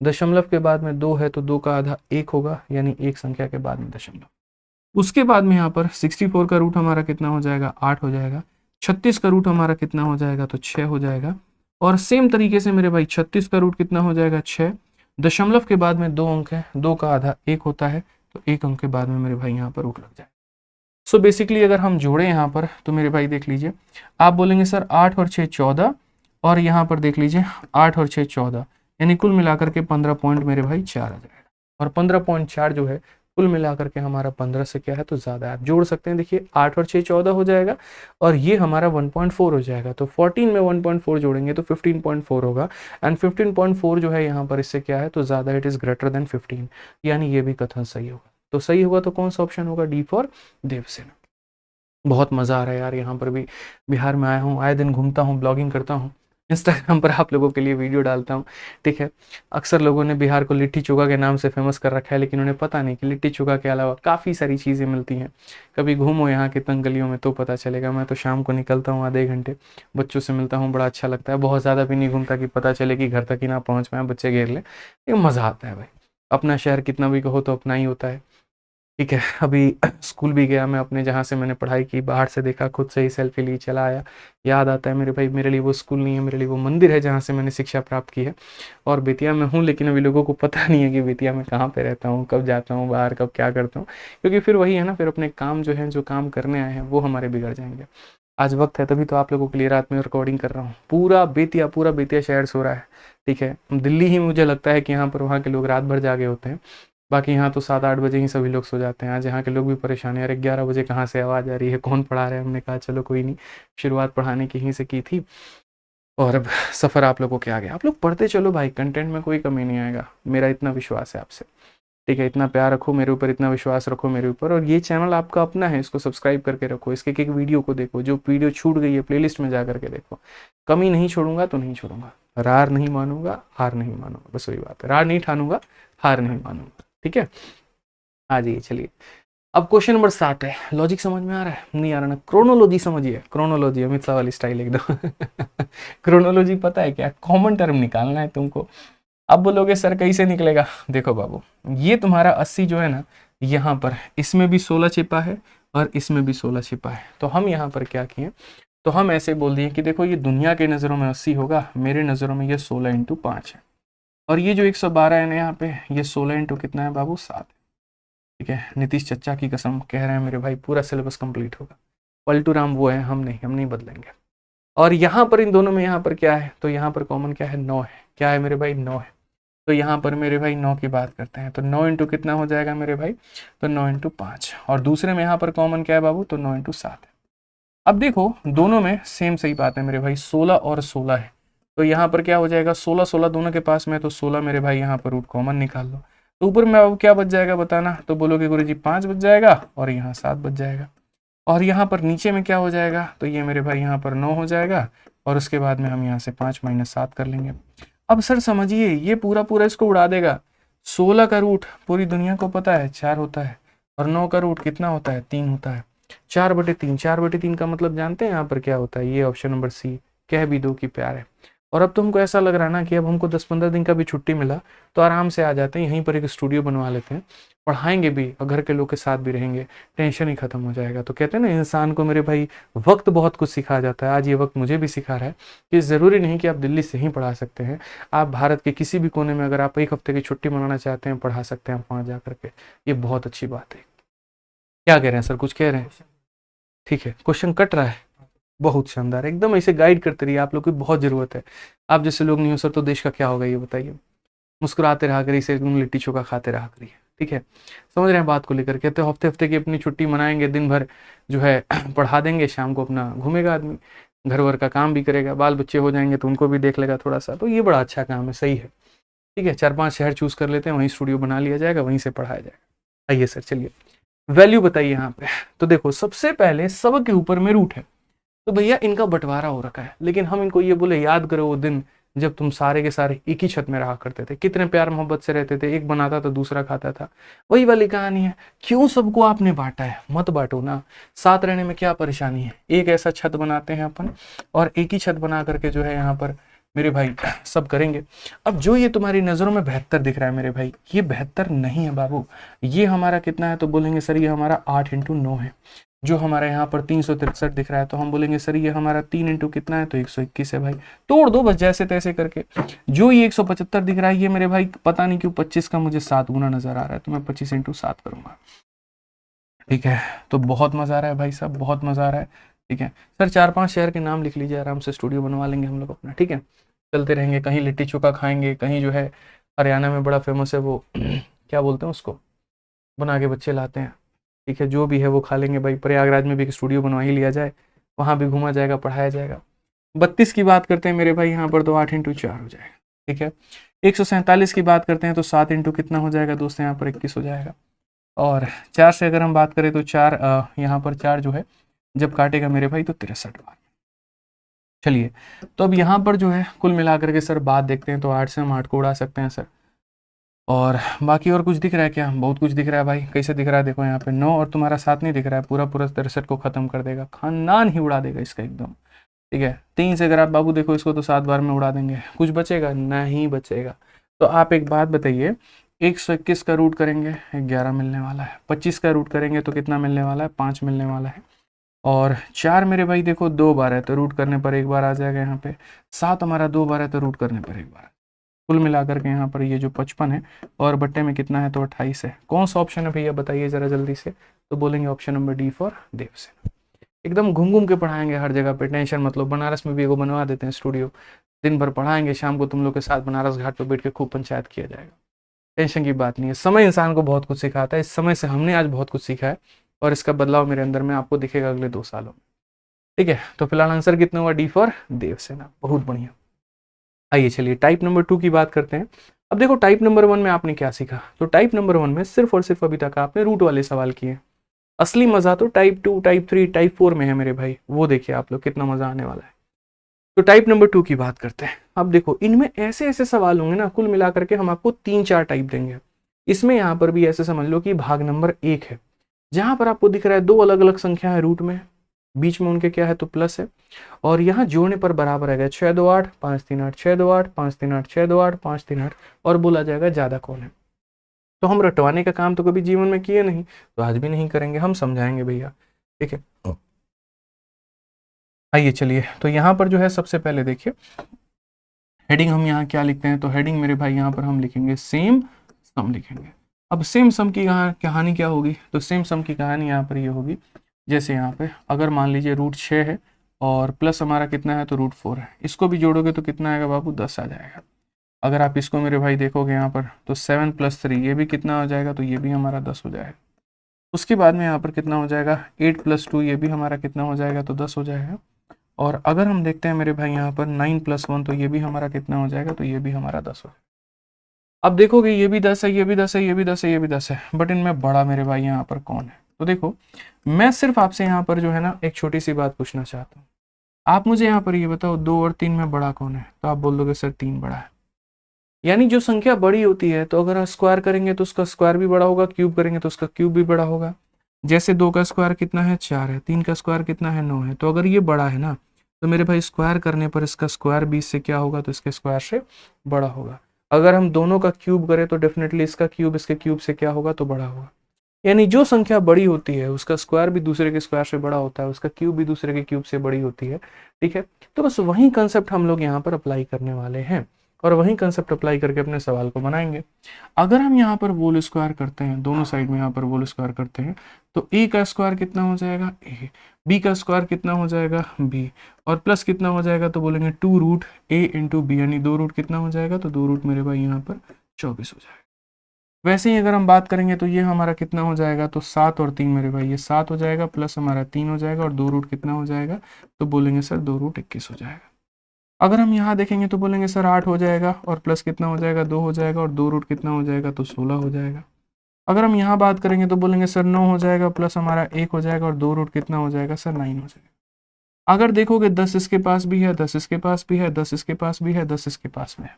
दशमलव के बाद में 2 है तो 2 का आधा 1 होगा, यानी एक संख्या के बाद में दशमलव। उसके बाद में यहाँ पर 64 का रूट हमारा कितना हो जाएगा 8 हो जाएगा। 36 का रूट हमारा कितना हो जाएगा, तो 6 हो जाएगा। और सेम तरीके से मेरे भाई 36 का रूट कितना हो जाएगा 6। दशमलव के बाद में 2 अंक है, 2 का आधा 1 होता है, तो 1 अंक के बाद में मेरे भाई यहाँ पर रूट लग जाएगा। सो बेसिकली अगर हम जोड़े यहाँ पर, तो मेरे भाई देख लीजिए, आप बोलेंगे सर 8 और 6 14, और यहाँ पर देख लीजिए 8 और 6 14, यानी कुल मिलाकर के 15 पॉइंट मेरे भाई 4 आ जाएगा। और 15.4 जो है कुल मिलाकर के हमारा 15 से क्या है तो ज़्यादा है। आप जोड़ सकते हैं, देखिए 8 और 6 14 हो जाएगा, और ये हमारा 1.4 हो जाएगा। तो 14 में 1.4 जोड़ेंगे तो 15.4 होगा, एंड 15.4 जो है यहाँ पर इससे क्या है तो ज़्यादा, इट इज़ ग्रेटर देन 15, यानी ये भी कथन सही होगा। तो सही होगा तो कौन सा ऑप्शन होगा, डी फॉर देवसेना। बहुत मज़ा आ रहा है यार, यहाँ पर भी बिहार में आया हूँ, आए दिन घूमता हूँ, ब्लॉगिंग करता हूँ, इंस्टाग्राम पर आप लोगों के लिए वीडियो डालता हूँ, ठीक है। अक्सर लोगों ने बिहार को लिट्टी चोखा के नाम से फेमस कर रखा है, लेकिन उन्हें पता नहीं कि लिट्टी चोखा के अलावा काफ़ी सारी चीज़ें मिलती हैं। कभी घूमो यहाँ के तंग गलियों में तो पता चलेगा। मैं तो शाम को निकलता हूँ आधे घंटे, बच्चों से मिलता हूँ, बड़ा अच्छा लगता है। बहुत ज़्यादा भी नहीं घूमता कि पता चले कि घर तक ही ना पहुँच पाए, बच्चे घेर लें, लेकिन मज़ा आता है भाई। अपना शहर कितना भी कहो तो अपना ही होता है, ठीक है। अभी स्कूल भी गया मैं अपने, जहाँ से मैंने पढ़ाई की, बाहर से देखा, खुद से ही सेल्फी ली, चला आया। याद आता है मेरे भाई, मेरे लिए वो स्कूल नहीं है, मेरे लिए वो मंदिर है जहाँ से मैंने शिक्षा प्राप्त की है। और बेतिया में हूँ, लेकिन अभी लोगों को पता नहीं है कि बेतिया में कहाँ पे रहता हूँ, कब जाता हूँ बाहर, कब क्या करता हूँ, क्योंकि फिर वही है ना, फिर अपने काम जो है, जो काम करने आए हैं वो हमारे बिगड़ जाएंगे। आज वक्त है तभी तो आप लोगों के लिए रात में रिकॉर्डिंग कर रहा हूँ। पूरा बेतिया शहर सो रहा है, ठीक है। दिल्ली ही मुझे लगता है कि यहाँ पर वहाँ के लोग रात भर जागे होते हैं, बाकी यहाँ तो 7-8 बजे ही सभी लोग सो जाते हैं। आज यहाँ के लोग भी परेशान हैं, अरे 11 बजे कहाँ से आवाज़ आ रही है, कौन पढ़ा रहा है। हमने कहा चलो कोई नहीं, शुरुआत पढ़ाने की यहीं से की थी, और अब सफ़र आप लोगों के आगे। आप लोग पढ़ते चलो भाई, कंटेंट में कोई कमी नहीं आएगा, मेरा इतना विश्वास है आपसे, ठीक है। इतना प्यार रखो मेरे ऊपर, इतना विश्वास रखो मेरे ऊपर, और ये चैनल आपका अपना है, इसको सब्सक्राइब करके रखो, इसके एक वीडियो को देखो, जो वीडियो छूट गई है प्लेलिस्ट में जा करके देखो। कमी नहीं छोड़ूंगा तो नहीं छोड़ूंगा, रार नहीं मानूंगा, हार नहीं मानूंगा, बस वही बात है, रार नहीं ठानूंगा, हार नहीं मानूंगा, ठीक है। आ जाइए चलिए, अब क्वेश्चन नंबर 7 है। लॉजिक समझ में आ रहा है, नहीं आ रहा ना, क्रोनोलॉजी समझिए, क्रोनोलॉजी अमित शाह वाली स्टाइल एकदम क्रोनोलॉजी पता है क्या, कॉमन टर्म निकालना है तुमको। अब बोलोगे सर कैसे निकलेगा, देखो बाबू, ये तुम्हारा 80 जो है ना, यहाँ पर इसमें भी 16 छिपा है, और इसमें भी 16 छिपा है। तो हम यहाँ पर क्या किए, तो हम ऐसे बोल दिए कि देखो ये दुनिया के नज़रों में 80 होगा, मेरे नज़रों में ये 16 इंटू 5 है, और ये जो 112 है ना यहाँ पे, ये 16 इंटू कितना है बाबू, 7। ठीक है, नीतीश चच्चा की कसम कह रहे हैं मेरे भाई, पूरा सिलेबस कंप्लीट होगा। पलटू राम वो है, हम नहीं बदलेंगे। और यहाँ पर इन दोनों में यहाँ पर क्या है, तो यहाँ पर कॉमन क्या है, 9 है। क्या है मेरे भाई, 9 है। तो यहाँ पर मेरे भाई 9 की बात करते हैं, तो 9 इंटू कितना हो जाएगा मेरे भाई, तो 9 इंटू 5। और दूसरे में यहाँ पर कॉमन क्या है बाबू, तो 9 इंटू 7 है। अब देखो दोनों में सेम सही बात है मेरे भाई, 16 और 16 है। तो यहाँ पर क्या हो जाएगा, 16 16 दोनों के पास में है, तो 16 मेरे भाई यहाँ पर रूट कॉमन निकाल लो। तो ऊपर में अब क्या बच जाएगा बताना, तो बोलोगे गुरुजी 5 बच जाएगा और यहाँ 7 बच जाएगा। और यहाँ पर नीचे में क्या हो जाएगा, तो ये मेरे भाई यहाँ पर 9 हो जाएगा, और उसके बाद में हम यहाँ से 5 माइनस 7 कर लेंगे। अब सर समझिए, ये पूरा पूरा इसको उड़ा देगा। 16 का रूट पूरी दुनिया को पता है 4 होता है, और 9 का रूट कितना होता है, 3 होता है। 4/3, 4/3 का मतलब जानते हैं यहाँ पर क्या होता है, ये ऑप्शन नंबर सी, कह भी दो कि प्यार है। और अब तुमको ऐसा लग रहा है ना कि अब हमको 10-15 दिन का भी छुट्टी मिला तो आराम से आ जाते हैं, यहीं पर एक स्टूडियो बनवा लेते हैं, पढ़ाएंगे भी और घर के लोग के साथ भी रहेंगे, टेंशन ही खत्म हो जाएगा। तो कहते हैं ना, इंसान को मेरे भाई वक्त बहुत कुछ सिखा जाता है। आज ये वक्त मुझे भी सिखा रहा है कि ज़रूरी नहीं कि आप दिल्ली से ही पढ़ा सकते हैं, आप भारत के किसी भी कोने में अगर आप 1 हफ्ते की छुट्टी मनाना चाहते हैं, पढ़ा सकते हैं आप वहाँ जा करके। ये बहुत अच्छी बात है। क्या कह रहे हैं सर, कुछ कह रहे हैं? ठीक है, क्वेश्चन कट रहा है, बहुत शानदार, एकदम ऐसे गाइड करते रहिए, आप लोग की बहुत ज़रूरत है। आप जैसे लोग नहीं हो सर तो देश का क्या होगा ये बताइए। मुस्कुराते रहा करिए, इसे एकदम लिट्टी चोखा खाते रहा करिए। ठीक है, समझ रहे हैं बात को लेकर के। तो हफ्ते हफ्ते की अपनी छुट्टी मनाएंगे, दिन भर जो है पढ़ा देंगे, शाम को अपना घूमेगा आदमी, घर वर का काम भी करेगा, बाल बच्चे हो जाएंगे तो उनको भी देख लेगा थोड़ा सा। तो ये बड़ा अच्छा काम है, सही है। ठीक है, 4-5 शहर चूज कर लेते हैं, वहीं स्टूडियो बना लिया जाएगा, वहीं से पढ़ाया जाएगा। आइए सर, चलिए वैल्यू बताइए यहाँ पे। तो देखो सबसे पहले सब के ऊपर में रूट है, तो भैया इनका बंटवारा हो रखा है, लेकिन हम इनको ये बोले याद करो वो दिन जब तुम सारे के सारे एक ही छत में रहा करते थे, कितने प्यार मोहब्बत से रहते थे, एक बनाता तो दूसरा खाता था। वही वाली कहानी है, क्यों सबको आपने बांटा है, मत बांटो ना। साथ रहने में क्या परेशानी है, एक ऐसा छत बनाते हैं अपन, और एक ही छत बना करके जो है यहाँ पर मेरे भाई सब करेंगे। अब जो ये तुम्हारी नजरों में 72 दिख रहा है मेरे भाई, ये 72 नहीं है बाबू, ये हमारा कितना है, तो बोलेंगे सर ये हमारा 8 इंटू 9 है। जो हमारा यहाँ पर 363 दिख रहा है, तो हम बोलेंगे सर ये हमारा 3 इंटू कितना है, तो 121 है भाई। तोड़ दो बस जैसे तैसे करके। जो ये 175 दिख रहा है, ये मेरे भाई पता नहीं क्यों 25 का मुझे 7 गुना नजर आ रहा है, तो मैं 25 इंटू 7 करूंगा। ठीक है, तो बहुत मजा आ रहा है भाई साहब, बहुत मजा आ रहा है। ठीक है सर, 4-5 शहर के नाम लिख लीजिए, आराम से स्टूडियो बनवा लेंगे हम लोग अपना। ठीक है, चलते रहेंगे, कहीं लिट्टी चोखा खाएंगे, कहीं जो है हरियाणा में बड़ा फेमस है वो क्या बोलते हैं उसको, बना के बच्चे लाते हैं। ठीक है, जो भी है वो खा लेंगे भाई। प्रयागराज में भी एक स्टूडियो बनवा ही लिया जाए, वहाँ भी घूमा जाएगा, पढ़ाया जाएगा। 32 की बात करते हैं मेरे भाई, यहाँ पर तो 8 इंटू 4 हो जाएगा। ठीक है, 147 की बात करते हैं तो 7 इंटू कितना हो जाएगा दोस्त, यहाँ पर 21 हो जाएगा। और 4 से अगर हम बात करें तो 4 यहाँ पर 4 जो है जब काटेगा मेरे भाई तो 63 बार। चलिए, तो अब यहाँ पर जो है कुल मिलाकर के सर बात देखते हैं, तो 8 से हम 8 को उड़ा सकते हैं सर। और बाकी और कुछ दिख रहा है क्या, बहुत कुछ दिख रहा है भाई। कैसे दिख रहा है, देखो यहाँ पे 9 और तुम्हारा 7 नहीं दिख रहा है, पूरा पूरा 63 को खत्म कर देगा, खानदान ही उड़ा देगा इसका एकदम। ठीक है, 3 से अगर आप बाबू देखो इसको तो 7 बार में उड़ा देंगे, कुछ बचेगा नहीं बचेगा। तो आप एक बात बताइए, 121 का रूट करेंगे 11 मिलने वाला है, 25 का रूट करेंगे तो कितना मिलने वाला है, 5 मिलने वाला है। और 4 मेरे भाई देखो 2 बार है तो रूट करने पर 1 बार आ जाएगा यहाँ पे। 7 हमारा 2 बार है तो रूट करने पर 1 बार। कुल मिलाकर के यहाँ पर ये जो 55 है और बट्टे में कितना है, तो 28 है। कौन सा ऑप्शन है भैया बताइए जरा जल्दी से, तो बोलेंगे option number D for Devasena. एकदम घूम घूम के पढ़ाएंगे हर जगह पे, टेंशन मतलब। बनारस में भी एगो बनवा देते हैं स्टूडियो, दिन भर पढ़ाएंगे, शाम को तुम लोग के साथ बनारस घाट पर बैठ के खूब पंचायत किया जाएगा। टेंशन की बात नहीं है, समय इंसान को बहुत कुछ सिखाता है, इस समय से हमने आज बहुत कुछ सीखा है, और इसका बदलाव मेरे अंदर में आपको दिखेगा अगले 2 सालों में। ठीक है, तो फिलहाल आंसर कितना हुआ, डी फॉर देवसेना, बहुत बढ़िया। आइए चलिए टाइप नंबर 2 की बात करते हैं। अब देखो टाइप नंबर 1 में आपने क्या सीखा, तो टाइप नंबर 1 में सिर्फ और सिर्फ अभी तक आपने रूट वाले सवाल किए। असली मजा तो टाइप 2, टाइप 3, टाइप 4 में है मेरे भाई, वो देखिए आप लोग कितना मजा आने वाला है। तो टाइप नंबर 2 की बात करते हैं। अब देखो इनमें ऐसे ऐसे सवाल होंगे ना, कुल मिलाकर के हम आपको 3-4 टाइप देंगे। इसमें यहाँ पर भी ऐसे समझ लो कि भाग नंबर 1 है, जहां पर आपको दिख रहा है 2 अलग अलग संख्या है रूट में, बीच में उनके क्या है, तो प्लस है, और यहाँ जोड़ने पर बराबर आ गया 6 2 8 5 3 8 6 2 8 5 3 8 6 2 8 5 3 8, और बोला जाएगा ज्यादा कौन है। तो हम रटवाने का काम तो कभी जीवन में किए नहीं, तो आज भी नहीं करेंगे, हम समझाएंगे भैया, ठीक है। आइए चलिए, तो यहाँ पर जो है सबसे पहले देखिए हेडिंग हम यहाँ क्या लिखते हैं, तो हेडिंग मेरे भाई यहाँ पर हम लिखेंगे सेम सम लिखेंगे। अब सेम सम की कहानी क्या होगी, तो सेम सम की कहानी यहाँ पर ये होगी, जैसे यहाँ पे अगर मान लीजिए रूट 6 है और प्लस हमारा कितना है, तो रूट 4 है, इसको भी जोड़ोगे तो कितना आएगा बाबू, 10 आ जाएगा। अगर आप इसको मेरे भाई देखोगे यहाँ पर, तो 7 + 3 ये भी कितना हो जाएगा, तो ये भी हमारा 10 हो जाएगा। उसके बाद में यहाँ पर कितना हो जाएगा, 8 + 2 ये भी हमारा कितना हो जाएगा, तो 10 हो जाएगा। और अगर हम देखते हैं मेरे भाई यहाँ पर 9 + 1, तो ये भी हमारा कितना हो जाएगा, तो ये भी हमारा 10 हो जाएगा। अब देखोगे ये भी 10 है, ये भी 10 है, ये भी 10 है, ये भी 10 है, बट इनमें बड़ा मेरे भाई यहाँ पर कौन है, तो देखो मैं सिर्फ आपसे यहाँ पर जो है ना एक छोटी सी बात पूछना चाहता हूँ। आप मुझे यहाँ पर ये बताओ 2 और 3 में बड़ा कौन है, तो आप बोल दोगे सर 3 बड़ा है। यानी जो संख्या बड़ी होती है तो अगर स्क्वायर करेंगे तो उसका स्क्वायर भी बड़ा होगा, क्यूब करेंगे तो उसका क्यूब भी बड़ा होगा। जैसे 2 का स्क्वायर कितना है, 4 है, 3 का स्क्वायर कितना है, 9 है, तो अगर ये बड़ा है ना, तो मेरे भाई स्क्वायर करने पर इसका स्क्वायर भी इससे क्या होगा, तो इसके स्क्वायर से बड़ा होगा। अगर हम दोनों का क्यूब करें तो डेफिनेटली इसका क्यूब इसके क्यूब से क्या होगा, तो बड़ा होगा। यानी जो संख्या बड़ी होती है उसका स्क्वायर भी दूसरे के स्क्वायर से बड़ा होता है, उसका क्यूब भी दूसरे के क्यूब से बड़ी होती है, ठीक है। तो बस वही कंसेप्ट हम लोग यहाँ पर अप्लाई करने वाले हैं और वही कंसेप्ट अप्लाई करके अपने सवाल को बनाएंगे। अगर हम यहाँ पर होल स्क्वायर करते हैं, दोनों साइड में यहाँ पर होल स्क्वायर करते हैं, तो ए का स्क्वायर कितना हो जाएगा, ए, बी का स्क्वायर कितना हो जाएगा, बी, और प्लस कितना हो जाएगा, तो बोलेंगे 2 रूट ए इंटू बी, यानी 2 रूट कितना हो जाएगा, तो 2 रूट मेरे भाई यहाँ पर 24 हो जाएगा। वैसे ही अगर हम बात करेंगे तो ये हमारा कितना हो जाएगा, तो 7 और 3 मेरे भाई ये 7 हो जाएगा, प्लस हमारा 3 हो जाएगा, और 2 रूट कितना हो जाएगा, तो बोलेंगे सर 2 रूट 21 हो जाएगा। अगर हम यहाँ देखेंगे तो बोलेंगे सर 8 हो जाएगा, और प्लस कितना हो जाएगा, 2 हो जाएगा, और 2 रूट कितना हो जाएगा, तो 16 हो जाएगा। अगर हम यहाँ बात करेंगे तो बोलेंगे सर 9 हो जाएगा, प्लस हमारा 1 हो जाएगा, और 2 रूट कितना हो जाएगा, सर 9 हो जाएगा। अगर देखोगे 10 इसके पास भी है, 10 इसके पास भी है, 10 इसके पास भी है, 10 इसके पास में है,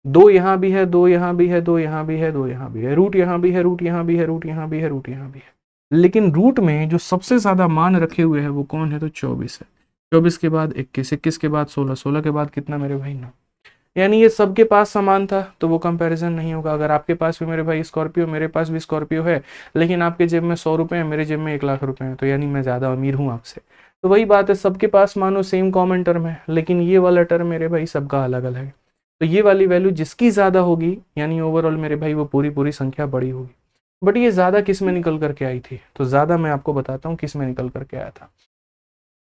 2 यहाँ भी है, 2 यहाँ भी है, 2 यहाँ भी है, 2 यहाँ भी है, रूट यहाँ भी है, रूट यहाँ भी है, रूट यहाँ भी है, रूट यहाँ भी है। लेकिन रूट में जो सबसे ज्यादा मान रखे हुए है वो कौन है, तो 24 है। 24 के बाद 21, 21 के बाद 16, 16 के बाद कितना मेरे भाई, 9। यानी ये सबके पास समान था तो वो कंपैरिजन नहीं होगा। अगर आपके पास भी मेरे भाई स्कॉर्पियो, मेरे पास भी स्कॉर्पियो है, लेकिन आपके जेब में 100 रुपए है, मेरे जेब में 1 लाख रुपए हैं, तो यानी मैं ज्यादा अमीर हूँ आपसे। तो वही बात है, सबके पास मानो सेम कॉमन टर्म है, लेकिन ये वाला टर्म मेरे भाई सबका अलग अलग है। तो ये वाली वैल्यू जिसकी ज्यादा होगी, यानी ओवरऑल मेरे भाई वो पूरी पूरी संख्या बड़ी होगी। बट ये ज्यादा किस में निकल करके आई थी, तो ज्यादा मैं आपको बताता हूँ किस में निकल करके आया था।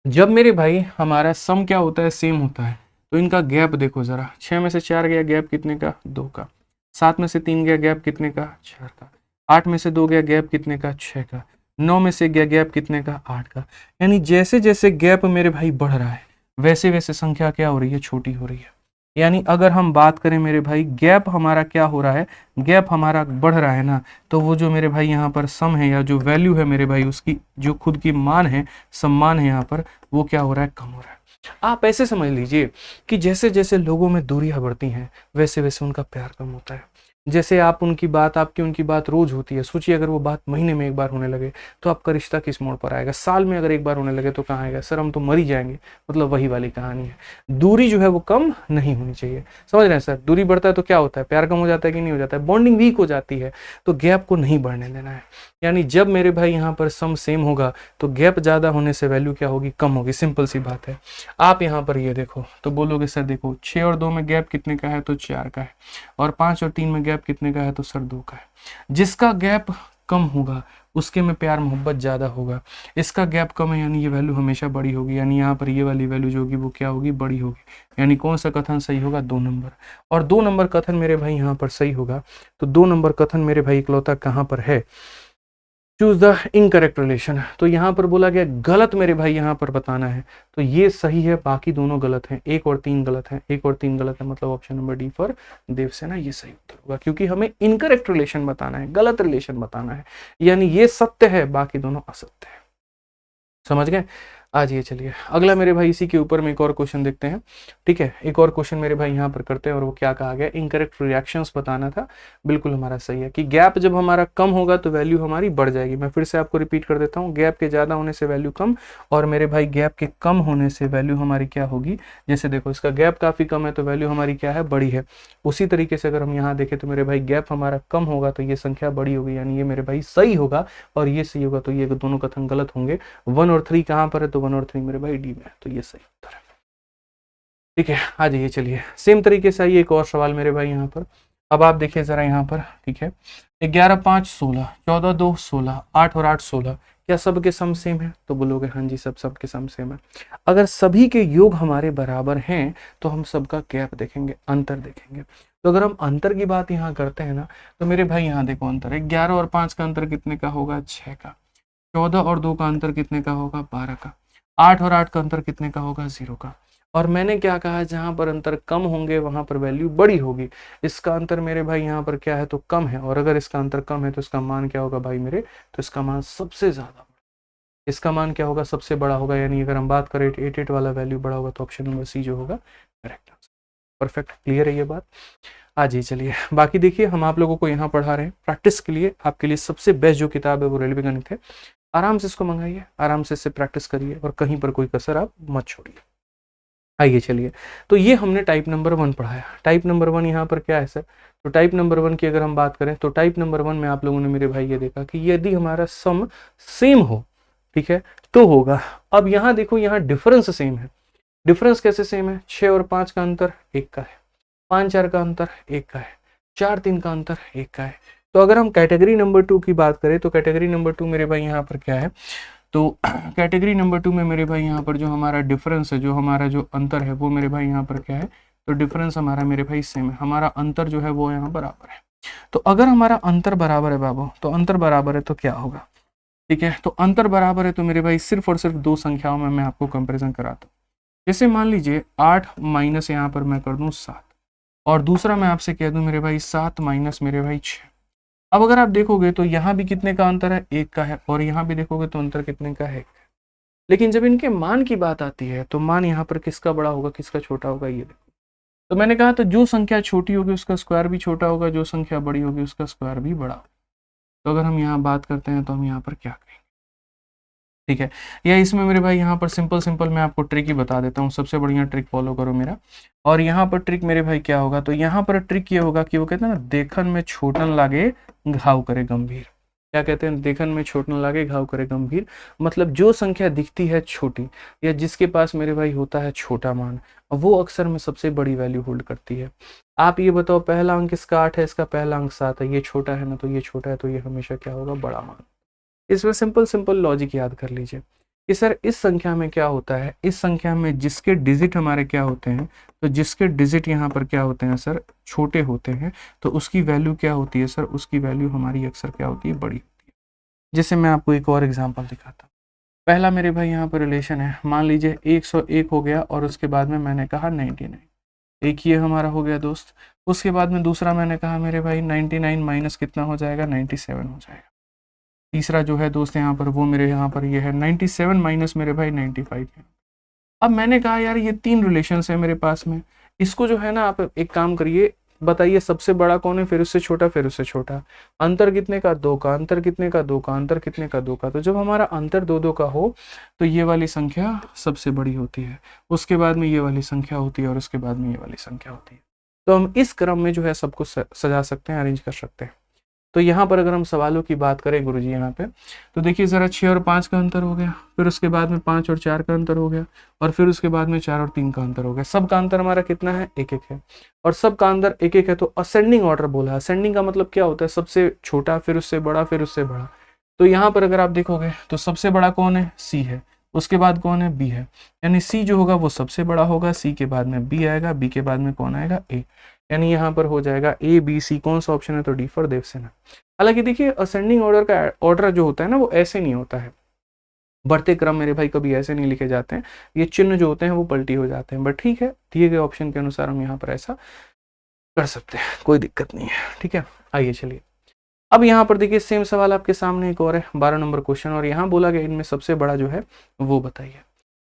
जब मेरे भाई हमारा सम क्या होता है, सेम होता है, तो इनका गैप देखो जरा, 6 में से 4 गया गैप कितने का, 2 का, 7 में से 3 गया गैप कितने का, 4 का, 8 में से 2 गया गैप कितने का, 6 का, 9 में से गया गैप कितने का, 8 का। यानी जैसे जैसे गैप मेरे भाई बढ़ रहा है वैसे वैसे संख्या क्या हो रही है, छोटी हो रही है। यानी अगर हम बात करें मेरे भाई, गैप हमारा क्या हो रहा है, गैप हमारा बढ़ रहा है ना, तो वो जो मेरे भाई यहाँ पर सम है या जो वैल्यू है मेरे भाई, उसकी जो खुद की मान है, सम्मान है यहाँ पर, वो क्या हो रहा है, कम हो रहा है। आप ऐसे समझ लीजिए कि जैसे जैसे लोगों में दूरियां बढ़ती हैं वैसे वैसे उनका प्यार कम होता है। जैसे आप उनकी बात, आपकी उनकी बात रोज होती है, सोचिए अगर वो बात महीने में एक बार होने लगे तो आपका रिश्ता किस मोड़ पर आएगा, साल में अगर एक बार होने लगे तो कहाँ आएगा, सर हम तो मर ही जाएंगे। मतलब वही वाली कहानी है, दूरी जो है वो कम नहीं होनी चाहिए। समझ रहे हैं सर, दूरी बढ़ता है तो क्या होता है, प्यार कम हो जाता है कि नहीं हो जाता है, बॉन्डिंग वीक हो जाती है। तो गैप को नहीं बढ़ने देना है। यानी जब मेरे भाई यहाँ पर सम सेम होगा तो गैप ज्यादा होने से वैल्यू क्या होगी, कम होगी, सिंपल सी बात है। आप यहाँ पर ये देखो तो बोलोगे सर देखो 6 और 2 में गैप कितने का है, तो 4 का है, और 5 और 3 में गैप कितने का है, तो सर 2 का है। जिसका गैप कम होगा उसके में प्यार मोहब्बत ज्यादा होगा, इसका गैप कम है यानी ये वैल्यू हमेशा बड़ी होगी, यानी यहाँ पर ये वाली वैल्यू जो होगी वो क्या होगी, बड़ी होगी। यानी कौन सा कथन सही होगा, 2 नंबर। और 2 नंबर कथन मेरे भाई यहाँ पर सही होगा। तो 2 नंबर कथन मेरे भाई इकलौता कहाँ पर है, चूज द इनकरेक्ट रिलेशन। तो यहाँ पर बोला गया गलत मेरे भाई यहाँ पर बताना है, तो ये सही है, बाकी दोनों गलत हैं, 1 और 3 गलत हैं, 1 और 3 गलत है, मतलब option number D for Devasena ये सही उत्तर होगा, क्योंकि हमें इनकरेक्ट रिलेशन बताना है, गलत रिलेशन बताना है। यानी ये सत्य है, बाकी दोनों असत्य है। समझ गए। आज ये चलिए अगला मेरे भाई इसी के ऊपर में एक और क्वेश्चन देखते हैं। ठीक है, एक और क्वेश्चन मेरे भाई यहाँ पर करते हैं और वो क्या कहा गया, इनकरेक्ट रिएक्शंस बताना था। बिल्कुल हमारा सही है कि गैप जब हमारा कम होगा तो वैल्यू हमारी बढ़ जाएगी। मैं फिर से आपको रिपीट कर देता हूँ, गैप के ज़्यादा होने से वैल्यू कम, और मेरे भाई गैप के कम होने से वैल्यू हमारी क्या होगी, जैसे देखो इसका गैप काफ़ी कम है तो वैल्यू हमारी क्या है, बड़ी है। उसी तरीके से अगर हम यहाँ देखें तो मेरे भाई गैप हमारा कम होगा तो ये संख्या बड़ी होगी, यानी ये मेरे भाई सही होगा, और ये सही होगा तो ये दोनों कथन गलत होंगे। 1 और 3 कहाँ पर है, तो 1 और 3 मेरे भाई डी में है, तो ये सही उत्तर है। ठीक है, आ जाइए चलिए सेम तरीके से आइए एक और सवाल मेरे भाई यहाँ पर। अब आप देखिए जरा यहाँ पर। ठीक है, 11 5 16, 14 2 16, 8 और 8 16, क्या सब के सम सेम है, तो बोलोगे हाँ जी सब के सम सेम है। अगर सभी के योग हमारे बराबर हैं तो हम सबका गैप देखेंगे, अंतर देखेंगे। तो अगर हम अंतर की बात यहाँ करते हैं ना, तो मेरे भाई यहाँ देखो अंतर है, 11 और 5 का अंतर कितने का होगा, 6 का। 14 और 2 का अंतर कितने का होगा, 12 का। 8 और 8 का अंतर कितने का होगा, 0 का। और मैंने क्या कहा, जहां पर अंतर कम होंगे वहां पर वैल्यू बड़ी होगी। इसका अंतर मेरे भाई यहाँ पर क्या है, तो कम है, और अगर इसका अंतर कम है तो इसका मान क्या होगा भाई मेरे, तो इसका मान सबसे ज्यादा, इसका मान क्या होगा, सबसे बड़ा होगा। यानी अगर हम बात करें 88 वाला वैल्यू बड़ा होगा तो ऑप्शन नंबर सी जो होगा करेक्ट आंसर। परफेक्ट, क्लियर है ये बात। आज ही चलिए बाकी देखिए, हम आप लोगों को यहाँ पढ़ा रहे हैं प्रैक्टिस के लिए, आपके लिए सबसे बेस्ट जो किताब है वो रेलवे गणित है। आराम से इसको मंगाइए, आराम से इससे प्रैक्टिस करिए, और कहीं पर कोई कसर आप मत छोड़िए। आइए चलिए, तो ये हमने टाइप नंबर 1 पढ़ाया। टाइप नंबर 1 यहाँ पर क्या है सर, तो टाइप नंबर 1 की अगर हम बात करें तो टाइप नंबर 1 में आप लोगों ने मेरे भाई ये देखा कि यदि हमारा सम सेम हो, ठीक है, तो होगा। अब यहाँ देखो, यहाँ डिफरेंस सेम है। डिफरेंस कैसे सेम है, 6 और 5 का अंतर 1 का है, 5 4 का अंतर 1 का है, 4 3 का अंतर 1 का है। तो अगर हम कैटेगरी नंबर 2 की बात करें तो कैटेगरी नंबर 2 मेरे भाई यहाँ पर क्या है, तो कैटेगरी नंबर 2 में मेरे भाई यहाँ पर जो हमारा डिफरेंस है, जो हमारा जो अंतर है वो मेरे भाई यहाँ पर क्या है, तो डिफरेंस हमारा मेरे भाई सेम है, हमारा अंतर जो है वो यहाँ बराबर है। तो अगर हमारा अंतर बराबर है बाबू, तो अंतर बराबर है तो क्या होगा, ठीक है, तो अंतर बराबर है तो मेरे भाई सिर्फ और सिर्फ दो संख्याओं में मैं आपको कंपेरिजन कराता हूँ। जैसे मान लीजिए 8 माइनस यहाँ पर मैं कर दूं 7, और दूसरा मैं आपसे कह दूं मेरे भाई 7 माइनस मेरे भाई 6। अब अगर आप देखोगे तो यहाँ भी कितने का अंतर है, 1 का है, और यहाँ भी देखोगे तो अंतर कितने का है। लेकिन जब इनके मान की बात आती है तो मान यहाँ पर किसका बड़ा होगा, किसका छोटा होगा, ये देखो। तो मैंने कहा तो जो संख्या छोटी होगी उसका स्क्वायर भी छोटा होगा, जो संख्या बड़ी होगी उसका स्क्वायर भी बड़ा होगा। तो अगर हम यहाँ बात करते हैं तो हम यहाँ पर क्या करेंगे, ठीक है, या इसमें मेरे भाई यहाँ पर सिंपल सिंपल मैं आपको ट्रिक ही बता देता हूँ, सबसे बढ़िया ट्रिक फॉलो करो मेरा। और यहाँ पर ट्रिक मेरे भाई क्या होगा, तो यहाँ पर ट्रिक ये होगा कि वो कहते हैं ना, देखन में छोटन लागे घाव करे गंभीर। क्या कहते हैं, देखन में छोटन लागे घाव करे गंभीर। मतलब जो संख्या दिखती है छोटी, या जिसके पास मेरे भाई होता है छोटा मान, वो अक्सर में सबसे बड़ी वैल्यू होल्ड करती है। आप ये बताओ, पहला अंक इसका 8 है, इसका पहला अंक 7 है, ये छोटा है ना, तो ये छोटा है, तो ये हमेशा क्या होगा, बड़ा मान। इसमें सिंपल सिंपल लॉजिक याद कर लीजिए कि सर इस संख्या में क्या होता है, इस संख्या में जिसके डिजिट हमारे क्या होते हैं, तो जिसके डिजिट यहाँ पर क्या होते हैं सर, छोटे होते हैं, तो उसकी वैल्यू क्या होती है सर, उसकी वैल्यू हमारी अक्सर क्या होती है, बड़ी होती है। जैसे मैं आपको एक और एग्जांपल दिखाता हूँ। पहला मेरे भाई यहाँ पर रिलेशन है, मान लीजिए 101 हो गया, और उसके बाद में मैंने कहा 99, एक ये हमारा हो गया दोस्त। उसके बाद में दूसरा मैंने कहा मेरे भाई 99 माइनस कितना हो जाएगा, 97 हो जाएगा। तीसरा जो है दोस्त यहाँ पर, वो मेरे यहाँ पर ये है 97 माइनस मेरे भाई 95 है। अब मैंने कहा यार ये 3 रिलेशन है मेरे पास में, इसको जो है ना आप एक काम करिए, बताइए सबसे बड़ा कौन है, फिर उससे छोटा, फिर उससे छोटा। अंतर कितने का, 2 का। अंतर कितने का, 2 का। अंतर कितने का, 2 का। तो जब हमारा अंतर 2 का हो तो ये वाली संख्या सबसे बड़ी होती है, उसके बाद में ये वाली संख्या होती है, और उसके बाद में ये वाली संख्या होती है। तो हम इस क्रम में जो है सबको सजा सकते हैं, अरेंज कर सकते हैं। तो यहाँ पर अगर हम सवालों की बात करें गुरुजी यहाँ पे, तो देखिए ज़रा 6 और 5 का अंतर हो गया, फिर उसके बाद में 5 और 4 का अंतर हो गया, और फिर उसके बाद में 4 और 3 का अंतर हो गया। सब का अंतर हमारा कितना है, 1 1 है, और सब का अंतर 1 1 है। तो असेंडिंग ऑर्डर बोला, असेंडिंग का मतलब क्या होता है, सबसे छोटा, फिर उससे बड़ा, फिर उससे बड़ा। तो यहाँ पर अगर आप देखोगे तो सबसे बड़ा कौन है, सी है, उसके बाद कौन है, बी है, यानी सी जो होगा वो सबसे बड़ा होगा, सी के बाद में बी आएगा, बी के बाद में कौन आएगा, ए। यानी यहाँ पर हो जाएगा ए बी सी, कौन सा ऑप्शन है, तो डी फॉर देवसेना। हालांकि देखिए असेंडिंग ऑर्डर का ऑर्डर जो होता है ना वो ऐसे नहीं होता है, बढ़ते क्रम मेरे भाई कभी ऐसे नहीं लिखे जाते हैं, ये चिन्ह जो होते हैं वो पलटी हो जाते हैं। बट ठीक है, दिए गए ऑप्शन के अनुसार हम यहाँ पर ऐसा कर सकते हैं, कोई दिक्कत नहीं है। ठीक है, आइए चलिए अब यहाँ पर देखिए सेम सवाल आपके सामने एक और है, 12 नंबर क्वेश्चन, और यहाँ बोला गया इनमें सबसे बड़ा जो है वो बताइए।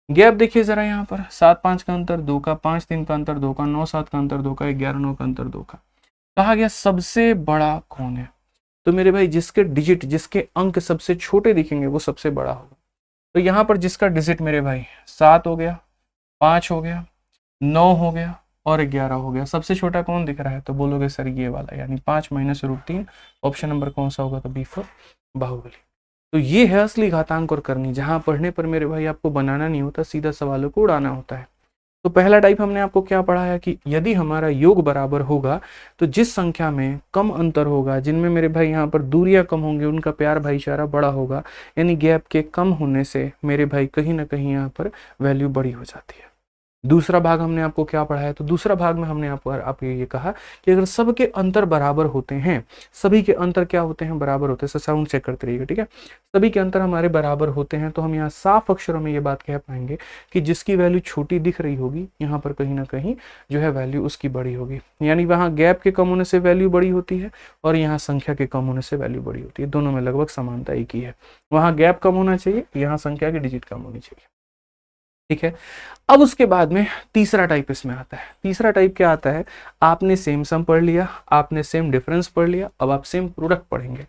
गैप देखिए जरा यहाँ पर 7-5 का अंतर, 2 का, 5-3 का अंतर, 2 का, 9-7 का अंतर, 2 का, 11-9 का अंतर, 2 का। कहा गया सबसे बड़ा कौन है? तो मेरे भाई जिसके डिजिट, जिसके अंक सबसे छोटे दिखेंगे वो सबसे बड़ा होगा। तो यहाँ पर जिसका डिजिट मेरे भाई 7 हो गया, 5 हो गया, 9 हो गया और 11 हो गया, सबसे छोटा कौन दिख रहा है? तो बोलोगे सर ये वाला, यानी 5 माइनस रूट 3। ऑप्शन नंबर कौन सा होगा? तो बी फॉर बाहुबली। तो ये है असली घातांक और करनी, जहां पढ़ने पर मेरे भाई आपको बनाना नहीं होता, सीधा सवालों को उड़ाना होता है। तो पहला टाइप हमने आपको क्या पढ़ाया कि यदि हमारा योग बराबर होगा तो जिस संख्या में कम अंतर होगा, जिनमें मेरे भाई यहाँ पर दूरियां कम होंगी, उनका प्यार भाईचारा बड़ा होगा, यानी गैप के कम होने से मेरे भाई कहीं ना कहीं यहाँ पर वैल्यू बड़ी हो जाती है। दूसरा भाग हमने आपको क्या पढ़ाया? तो दूसरा भाग में हमने आपको ये कहा कि अगर सबके अंतर बराबर होते हैं, सभी के अंतर क्या होते हैं? बराबर होते हैं। साउंड चेक करते रहिएगा, ठीक है। सभी के अंतर हमारे बराबर होते हैं तो हम यहाँ साफ अक्षरों में ये बात कह पाएंगे कि जिसकी वैल्यू छोटी दिख रही होगी, यहाँ पर कहीं ना कहीं जो है वैल्यू उसकी बड़ी होगी। यानी वहाँ गैप के कम होने से वैल्यू बड़ी होती है और यहाँ संख्या के कम होने से वैल्यू बड़ी होती है। दोनों में लगभग समानता एक ही है। वहाँ गैप कम होना चाहिए, यहाँ संख्या की डिजिट कम होनी चाहिए, ठीक है। अब उसके बाद में तीसरा टाइप इसमें आता है। तीसरा टाइप क्या आता है? आपने सेम सम पढ़ लिया, आपने सेम डिफरेंस पढ़ लिया, अब आप सेम प्रोडक्ट पढ़ेंगे।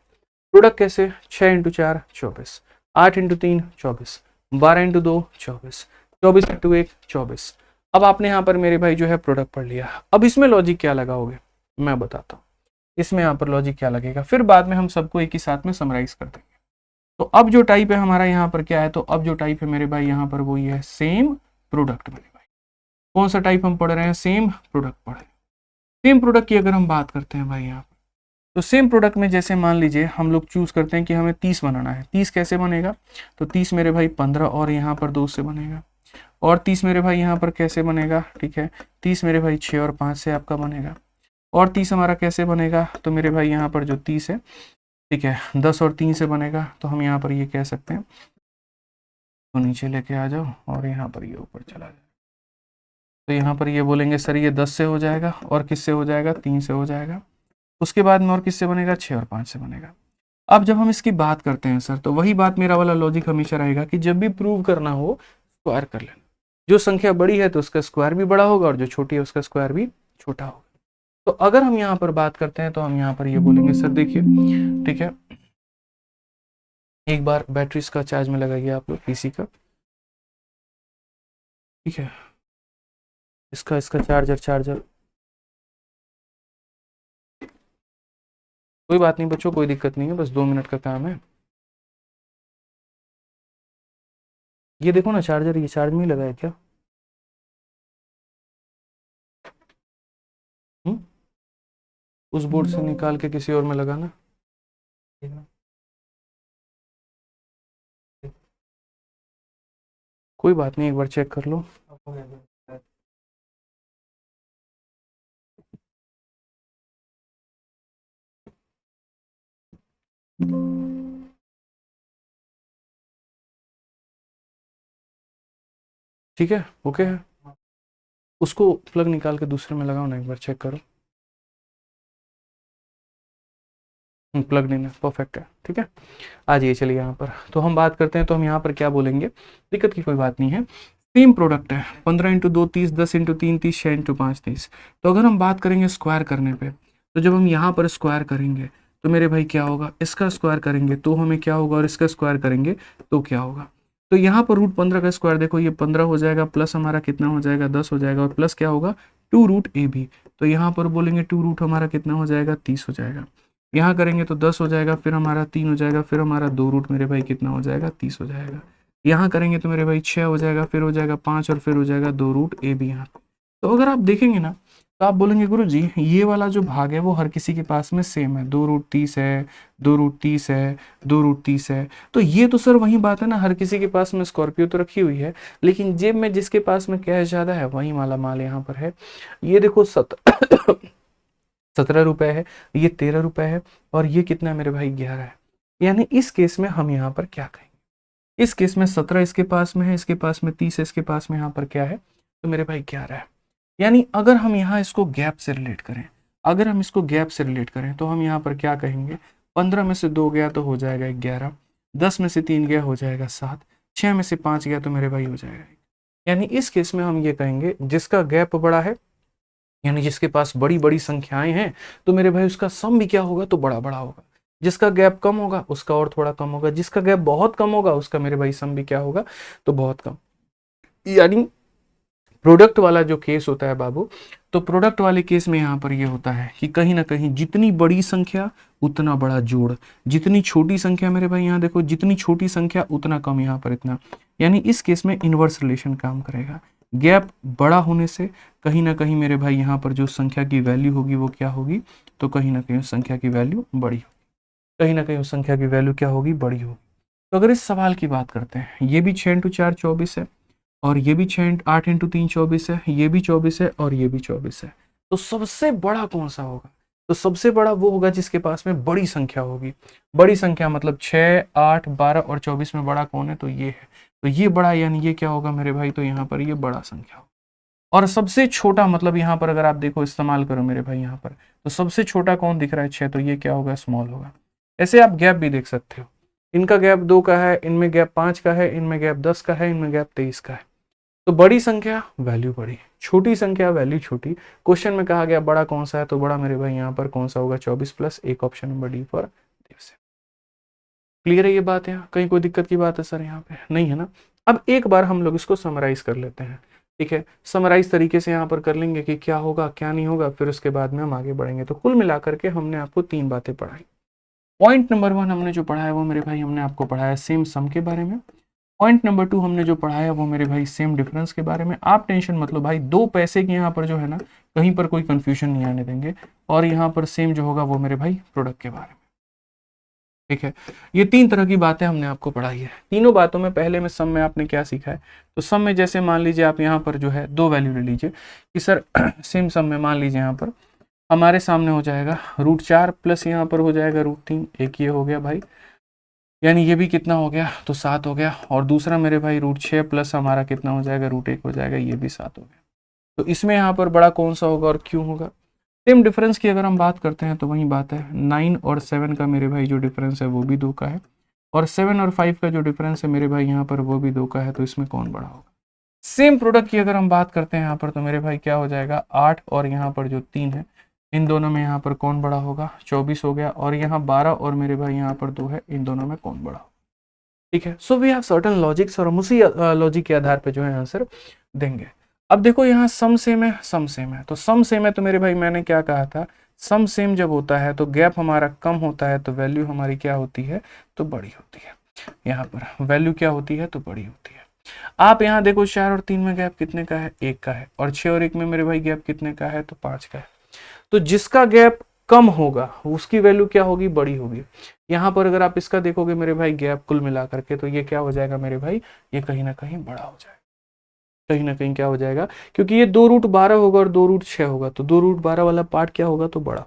प्रोडक्ट कैसे? 6 इंटू 4 24, 8 इंटू 3 24, 12 इंटू 2 24, 24 इंटू 1 24। अब आपने यहाँ पर मेरे भाई जो है प्रोडक्ट पढ़ लिया। अब इसमें लॉजिक क्या लगाओगे मैं बताता हूँ। इसमें यहाँ पर लॉजिक क्या लगेगा, फिर बाद में हम सबको एक ही साथ में समराइज कर देंगे। तो अब जो टाइप है हमारा यहाँ पर क्या है? तो अब जो टाइप है मेरे भाई यहाँ पर वो ये है सेम प्रोडक्ट। मेरे भाई कौन सा टाइप हम पढ़ रहे हैं? सेम प्रोडक्ट पढ़ रहे हैं। सेम प्रोडक्ट की अगर हम बात करते हैं भाई यहाँ पर, तो सेम प्रोडक्ट में जैसे मान लीजिए हम लोग चूज करते हैं कि हमें 30 बनाना है। 30 कैसे बनेगा? तो 30 मेरे भाई 15 और यहाँ पर 2 से बनेगा। और 30 मेरे भाई यहाँ पर कैसे बनेगा? ठीक है, 30 मेरे भाई 6 और 5 से आपका बनेगा। और 30 हमारा कैसे बनेगा? तो मेरे भाई यहाँ पर जो 30 है, ठीक है, 10 और 3 से बनेगा। तो हम यहाँ पर ये कह सकते हैं, तो नीचे लेके आ जाओ और यहाँ पर ये ऊपर चला जाए। तो यहाँ पर ये बोलेंगे सर ये 10 से हो जाएगा और किससे हो जाएगा? 3 से हो जाएगा। उसके बाद में और किससे बनेगा? 6 और 5 से बनेगा। अब जब हम इसकी बात करते हैं सर, तो वही बात मेरा वाला लॉजिक हमेशा रहेगा कि जब भी प्रूव करना हो स्क्वायर कर लेना। जो संख्या बड़ी है तो उसका स्क्वायर भी बड़ा होगा और जो छोटी है उसका स्क्वायर भी छोटा होगा। तो अगर हम यहाँ पर बात करते हैं तो हम यहाँ पर ये बोलेंगे सर देखिए, ठीक है, एक बार बैटरी इसका चार्ज में लगाइए आप लोग पीसी का, ठीक है, इसका इसका चार्जर कोई बात नहीं बच्चों, कोई दिक्कत नहीं है, बस 2 मिनट का काम है। ये देखो ना चार्जर, ये चार्ज में ही लगा है क्या? हुँ? उस बोर्ड से निकाल के किसी और में लगाना। कोई बात नहीं, एक बार चेक कर लो। ठीक है, ओके है। उसको प्लग निकाल के दूसरे में लगाओ ना, एक बार चेक करो। प्लग इन है, परफेक्ट है, ठीक है। आ जाइए चलिए यहाँ पर, तो हम बात करते हैं। तो हम यहाँ पर क्या बोलेंगे, दिक्कत की कोई बात नहीं है। सेम प्रोडक्ट है, 15 इंटू 2 30, 10 इंटू 3 30, 6 इंटू 5 30। तो अगर हम बात करेंगे स्क्वायर करने पे, तो जब हम यहाँ पर स्क्वायर करेंगे तो मेरे भाई क्या होगा? इसका स्क्वायर करेंगे तो हमें क्या होगा, और इसका स्क्वायर करेंगे तो क्या होगा? तो यहाँ पर रूट 15 का स्क्वायर देखो, ये 15 हो जाएगा, प्लस हमारा कितना हो जाएगा? 10 हो जाएगा, और प्लस क्या होगा? 2 रूट ए बी। तो यहाँ पर बोलेंगे 2 रूट हमारा कितना हो जाएगा? 30 हो जाएगा। यहाँ करेंगे तो 10 हो जाएगा, फिर हमारा 3 हो जाएगा, फिर हमारा 2 रूट मेरे भाई कितना हो जाएगा? 30 हो जाएगा। यहाँ करेंगे तो मेरे भाई 6 हो जाएगा, फिर हो जाएगा 5 और फिर हो जाएगा 2 रूट ए बी यहाँ। तो अगर आप देखेंगे ना, तो आप बोलेंगे गुरु जी ये वाला जो भाग है वो हर किसी के पास में सेम है, 2 रूट 30 है, 2 रूट 30 है, 2 रूट 30 है। तो ये तो सर वही बात है ना, हर किसी के पास में स्कॉर्पियो तो रखी हुई है, लेकिन जेब में जिसके पास में कैश ज्यादा है वही माला माल यहाँ पर है। ये देखो 17 रुपए है, ये 13 रुपए है, और ये कितना है मेरे भाई? 11 है। यानी इस केस में हम यहाँ पर क्या कहेंगे? इस केस में 17 इसके पास में है, इसके पास में 30 है, इसके पास में यहाँ पर क्या है? तो मेरे भाई 11 है। यानी अगर हम यहाँ इसको गैप से रिलेट करें, अगर हम इसको गैप से रिलेट करें तो हम यहाँ पर क्या कहेंगे? 15 में से 2 गया तो हो जाएगा 11, 10 में से 3 गया हो जाएगा 7, 6 में से 5 गया तो मेरे भाई हो जाएगा। यानी इस केस में हम ये कहेंगे जिसका गैप बड़ा है, यानी जिसके पास बड़ी बड़ी संख्याएं हैं, तो मेरे भाई उसका सम भी क्या होगा, तो बड़ा बड़ा होगा। जिसका गैप कम होगा उसका और थोड़ा कम होगा, जिसका गैप बहुत कम होगा उसका मेरे भाई सम भी क्या होगा, तो बहुत कम। यानी प्रोडक्ट वाला जो केस होता है बाबू, तो प्रोडक्ट वाले केस में यहाँ पर ये होता है कि कहीं ना कहीं जितनी बड़ी संख्या उतना बड़ा जोड़, जितनी छोटी संख्या मेरे भाई यहाँ देखो, जितनी छोटी संख्या उतना कम यहाँ पर इतना। यानी इस केस में इनवर्स रिलेशन काम करेगा। गैप बड़ा होने से कहीं ना कहीं मेरे भाई यहाँ पर जो संख्या की वैल्यू होगी वो क्या होगी, तो कहीं ना कहीं उस संख्या की वैल्यू बड़ी होगी, कहीं ना कहीं उस संख्या की वैल्यू क्या होगी, बड़ी होगी। तो अगर इस सवाल की बात करते हैं, ये भी 6 इंटू 4 24 है, और ये भी 8 इंटू 3 24 है, ये भी 24 है, और ये भी 24 है, तो सबसे बड़ा कौन सा होगा, तो सबसे बड़ा वो होगा जिसके पास में बड़ी संख्या होगी। बड़ी संख्या मतलब 6, 8, 12 और 24 में बड़ा कौन है, तो ये है। तो ये बड़ा, यानी ये क्या होगा मेरे भाई, तो यहाँ पर ये बड़ा संख्या होगा। और सबसे छोटा मतलब यहाँ पर अगर आप देखो इस्तेमाल करो मेरे भाई यहाँ पर, तो सबसे छोटा कौन दिख रहा है, 6, तो ये क्या होगा, स्मॉल होगा। ऐसे आप गैप भी देख सकते हो, इनका गैप 2 का है, इनमें गैप 5 का है, इनमें गैप 10 का है, इनमें गैप 23 का है। तो बड़ी संख्या वैल्यू बड़ी, छोटी संख्या वैल्यू छोटी। क्वेश्चन में कहा गया बड़ा कौन सा है, तो बड़ा मेरे भाई यहाँ पर कौन सा होगा, 24 प्लस एक, ऑप्शन नंबर डी फॉर दिवस। क्लियर है ये बात, यहाँ कहीं कोई दिक्कत की बात है सर, यहाँ पे नहीं है ना। अब एक बार हम लोग इसको समराइज कर लेते हैं, ठीक है। समराइज तरीके से यहाँ पर कर लेंगे कि क्या होगा क्या नहीं होगा, फिर उसके बाद में हम आगे बढ़ेंगे। तो कुल मिलाकर के हमने आपको 3 बातें पढ़ाई। पॉइंट नंबर 1 हमने जो पढ़ा है वो मेरे भाई हमने आपको पढ़ाया सेम सम के बारे में। पॉइंट नंबर 2 हमने जो पढ़ाया वो मेरे भाई सेम डिफरेंस के बारे में। आप टेंशन मत लो भाई, 2 पैसे के यहाँ पर जो है ना कहीं पर कोई कंफ्यूजन नहीं आने देंगे। और यहाँ पर सेम जो होगा वो मेरे भाई प्रोडक्ट के बारे में, ठीक है। ये 3 तरह की बातें हमने आपको पढ़ाई है। तीनों बातों में पहले में सम में आपने क्या सीखा है, तो सम में जैसे मान लीजिए आप यहाँ पर जो है 2 वैल्यू ले लीजिए कि सर सेम सम में मान लीजिए यहाँ पर हमारे सामने हो जाएगा √4 प्लस यहाँ पर हो जाएगा √3, एक ये हो गया भाई, यानी ये भी कितना हो गया, तो 7 हो गया। और दूसरा मेरे भाई √6 प्लस हमारा कितना हो जाएगा, √1 हो जाएगा, ये भी 7 हो गया। तो इसमें यहाँ पर बड़ा कौन सा होगा और क्यों होगा। सेम डिफरेंस की अगर हम बात करते हैं तो वही बात है, 9 और 7 का मेरे भाई जो डिफरेंस है वो भी 2 का है, और 7 और 5 का जो डिफरेंस है मेरे भाई यहाँ पर वो भी 2 का है। तो इसमें कौन बड़ा होगा। सेम प्रोडक्ट की अगर हम बात करते हैं यहाँ पर, तो मेरे भाई क्या हो जाएगा, 8 और यहाँ पर जो 3 है, इन दोनों में यहाँ पर कौन बड़ा होगा, 24 हो गया। और यहाँ 12 और मेरे भाई यहाँ पर 2 है, इन दोनों में कौन बड़ा होगा, ठीक है। So we have certain logics, और हम उसी लॉजिक के आधार पे जो है आंसर देंगे। अब देखो यहाँ सम सेम है, सम सेम है, तो सम सेम है तो मेरे भाई मैंने क्या कहा था, सम सेम जब होता है तो गैप हमारा कम होता है, तो वैल्यू हमारी क्या होती है, तो बड़ी होती है। यहाँ पर वैल्यू क्या होती है, तो बड़ी होती है। आप यहाँ देखो 4 और 3 में गैप कितने का है, 1 का है, और 6 और 1 में मेरे भाई गैप कितने का है, तो 5 का है। तो जिसका गैप कम होगा उसकी वैल्यू क्या होगी, बड़ी होगी। यहाँ पर अगर आप इसका देखोगे मेरे भाई गैप कुल मिला करके, तो ये क्या हो जाएगा मेरे भाई, ये कहीं ना कहीं बड़ा हो जाएगा, कहीं ना कहीं क्या हो जाएगा, क्योंकि ये 2√12 होगा और 2√6 होगा, तो 2√12 वाला पार्ट क्या होगा, तो बड़ा।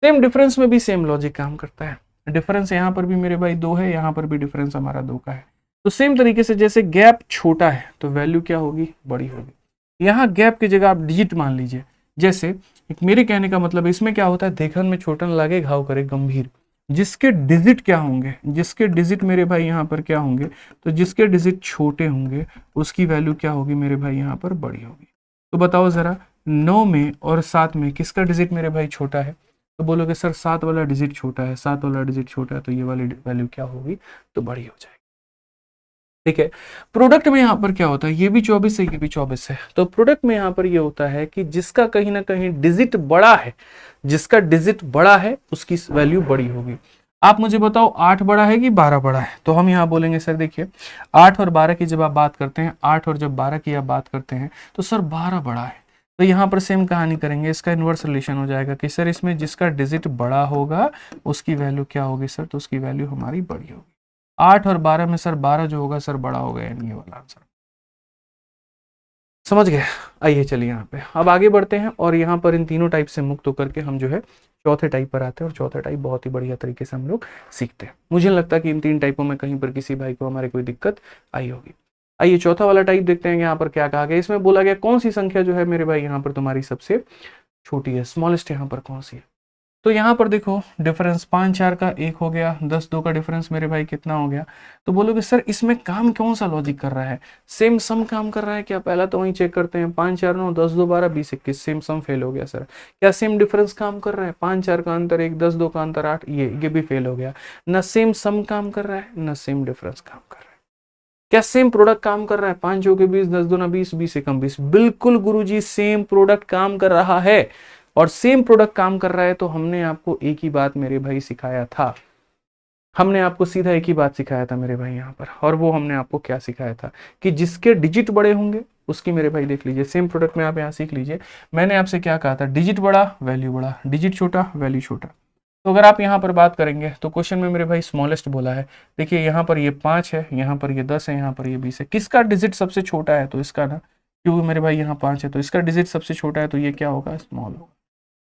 सेम डिफरेंस में भी सेम लॉजिक काम करता है। डिफरेंस यहाँ पर भी मेरे भाई 2 है, यहाँ पर भी डिफरेंस हमारा 2 का है। तो सेम तरीके से जैसे गैप छोटा है तो वैल्यू क्या होगी, बड़ी होगी। यहाँ गैप की जगह आप डिजिट मान लीजिए, जैसे एक मेरे कहने का मतलब इसमें क्या होता है, देखन में छोटा न लगे घाव करे गंभीर। जिसके डिजिट क्या होंगे, जिसके डिजिट मेरे भाई यहाँ पर क्या होंगे, तो जिसके डिजिट छोटे होंगे उसकी वैल्यू क्या होगी मेरे भाई यहाँ पर बड़ी होगी। तो बताओ जरा 9 में और 7 में किसका डिजिट मेरे भाई छोटा है, तो बोलोगे सर 7 वाला डिजिट छोटा है, 7 वाला डिजिट छोटा है, तो ये वाली वैल्यू क्या होगी, तो बड़ी हो जाएगी, ठीक है। प्रोडक्ट में यहाँ पर क्या होता है, ये भी 24 है, ये भी 24 है। तो प्रोडक्ट में यहाँ पर ये होता है कि जिसका कहीं ना कहीं डिजिट बड़ा है, जिसका डिजिट बड़ा है उसकी वैल्यू बड़ी होगी। आप मुझे बताओ 8 बड़ा है कि 12 बड़ा है, तो हम यहाँ बोलेंगे सर देखिए 8 और 12 की जब आप बात करते हैं, 8 और जब 12 की आप बात करते हैं, तो सर 12 बड़ा है। तो यहाँ पर सेम कहानी करेंगे, इसका इन्वर्स रिलेशन हो जाएगा कि सर इसमें जिसका डिजिट बड़ा होगा उसकी वैल्यू क्या होगी सर, तो उसकी वैल्यू हमारी बड़ी होगी। 8 और 12 में सर 12 जो होगा सर बड़ा होगा, यानी ये वाला आंसर। समझ गए। आइए चलिए यहाँ पे अब आगे बढ़ते हैं, और यहाँ पर इन तीनों टाइप से मुक्त होकर के हम जो है चौथे टाइप पर आते हैं, और चौथा टाइप बहुत ही बढ़िया तरीके से हम लोग सीखते हैं। मुझे नहीं लगता कि इन 3 टाइपों में कहीं पर किसी भाई को हमारे कोई दिक्कत आई होगी। आइए चौथा वाला टाइप देखते हैं, यहाँ पर क्या कहा गया। इसमें बोला गया कौन सी संख्या जो है मेरे भाई यहाँ पर तुम्हारी सबसे छोटी है, स्मॉलेस्ट यहाँ पर कौन सी है। तो यहाँ पर देखो डिफरेंस 5 4 का 1 हो गया, 10 2 का डिफरेंस मेरे भाई कितना हो गया। तो बोलोगे सर इसमें काम कौन सा लॉजिक कर रहा है, सेम सम काम कर रहा है क्या? पहला तो वही चेक करते हैं, 5 4 9 10 2 12 20 21, सेम सम फेल हो गया सर। क्या सेम डिफरेंस काम कर रहा है? 5 4 का अंतर 1, 10 2 का अंतर 8, ये भी फेल हो गया। ना सेम सम काम कर रहा है ना सेम डिफरेंस काम कर रहा है। क्या सेम प्रोडक्ट काम कर रहा है? 5 2 के 20, 10 2 ना 20, 20 एकम 20। बिल्कुल गुरुजी सेम प्रोडक्ट काम कर रहा है। और सेम प्रोडक्ट काम कर रहा है तो हमने आपको एक ही बात मेरे भाई सिखाया था, हमने आपको सीधा एक ही बात सिखाया था मेरे भाई यहाँ पर। और वो हमने आपको क्या सिखाया था कि जिसके डिजिट बड़े होंगे उसकी मेरे भाई देख लीजिए सेम प्रोडक्ट में आप यहाँ सीख लीजिए। मैंने आपसे क्या कहा था, डिजिट बड़ा वैल्यू बड़ा, डिजिट छोटा वैल्यू छोटा। तो अगर आप यहाँ पर बात करेंगे तो क्वेश्चन में मेरे भाई स्मॉलेस्ट बोला है। देखिए यहाँ पर ये 5 है, यहाँ पर ये 10 है, यहाँ पर ये 20 है। किसका डिजिट सबसे छोटा है? तो इसका ना, क्योंकि मेरे भाई यहाँ 5 है तो इसका डिजिट सबसे छोटा है, तो ये क्या होगा? स्मॉल होगा।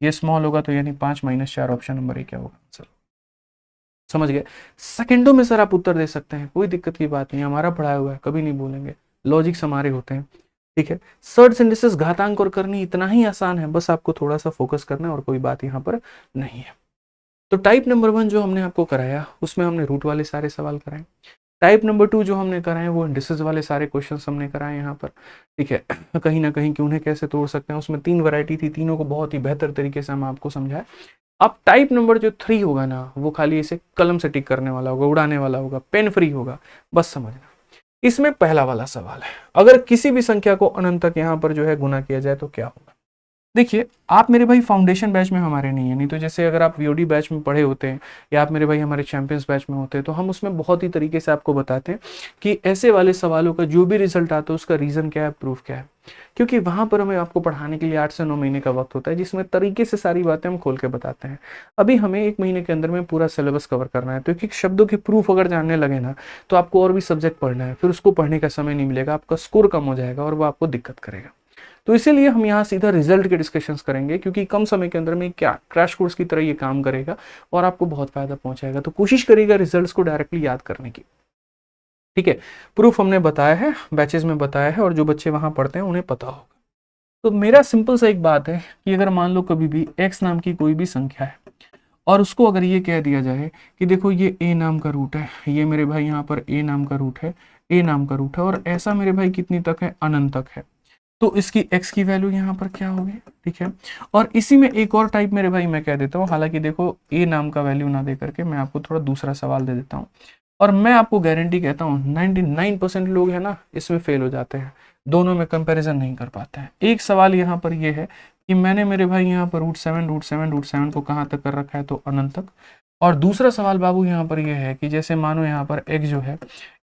ये स्मॉल होगा तो यानी 5 - 4 ऑप्शन नंबर ए क्या होगा आंसर। समझ गए? सेकंडों में सर आप उत्तर दे सकते हैं, कोई दिक्कत की बात नहीं, हमारा पढ़ाया हुआ है, कभी नहीं बोलेंगे, लॉजिक्स हमारे होते हैं। ठीक है, सर्च सिंथेसिस घातांक और करनी इतना ही आसान है, बस आपको थोड़ा सा फोकस करना है और कोई बात यहाँ पर नहीं है। तो टाइप नंबर 1 जो हमने आपको कराया उसमें हमने रूट वाले सारे सवाल कराए। टाइप नंबर 2 जो हमने कराए वो इंडिसेस वाले सारे क्वेश्चंस हमने कराए यहाँ पर। ठीक है, कहीं ना कहीं कि उन्हें कैसे तोड़ सकते हैं, उसमें 3 वैरायटी थी, तीनों को बहुत ही बेहतर तरीके से हम आपको समझाए। अब टाइप नंबर जो 3 होगा ना वो खाली इसे कलम से टिक करने वाला होगा, उड़ाने वाला होगा, पेन फ्री होगा, बस समझना। इसमें पहला वाला सवाल है, अगर किसी भी संख्या को अनंत तक यहाँ पर जो है गुना किया जाए तो क्या होगा? देखिए आप मेरे भाई फाउंडेशन बैच में हमारे नहीं है, नहीं तो जैसे अगर आप वीओडी बैच में पढ़े होते हैं या आप मेरे भाई हमारे चैंपियंस बैच में होते हैं तो हम उसमें बहुत ही तरीके से आपको बताते हैं कि ऐसे वाले सवालों का जो भी रिजल्ट आता है उसका रीज़न क्या है, प्रूफ क्या है। क्योंकि वहां पर हमें आपको पढ़ाने के लिए 8 से 9 महीने का वक्त होता है जिसमें तरीके से सारी बातें हम खोल के बताते हैं। अभी हमें 1 महीने के अंदर में पूरा सिलेबस कवर करना है, तो एक एक शब्दों के प्रूफ अगर जानने लगे ना तो आपको और भी सब्जेक्ट पढ़ना है, फिर उसको पढ़ने का समय नहीं मिलेगा, आपका स्कोर कम हो जाएगा और वो आपको दिक्कत करेगा। तो इसीलिए हम यहाँ सीधा रिजल्ट के डिस्कशंस करेंगे, क्योंकि कम समय के अंदर में क्या क्रैश कोर्स की तरह ये काम करेगा और आपको बहुत फायदा पहुंचाएगा। तो कोशिश करिएगा रिजल्ट्स को डायरेक्टली याद करने की। ठीक है, प्रूफ हमने बताया है, बैचेस में बताया है और जो बच्चे वहां पढ़ते हैं उन्हें पता होगा। तो मेरा सिंपल सा एक बात है कि अगर मान लो कभी भी x नाम की कोई भी संख्या है और उसको अगर ये कह दिया जाए कि देखो ये a नाम का रूट है, ये मेरे भाई यहाँ पर a नाम का रूट है, a नाम का रूट है और ऐसा मेरे भाई कितनी तक है, अनंत तक है, तो इसकी x की वैल्यू यहाँ पर क्या होगी? ठीक है, और इसी में एक और टाइप मेरे भाई मैं कह देता हूँ, हालांकि देखो a नाम का वैल्यू ना दे करके मैं आपको थोड़ा दूसरा सवाल दे देता हूँ और मैं आपको गारंटी कहता हूँ 99% लोग है ना इसमें फेल हो जाते हैं, दोनों में कंपैरिजन नहीं कर पाते हैं। एक सवाल यहाँ पर ये है कि मैंने मेरे भाई यहाँ पर √7 को कहाँ तक कर रखा है, तो अनंत तक। और दूसरा सवाल बाबू यहाँ पर यह है कि जैसे मानो यहाँ पर x जो है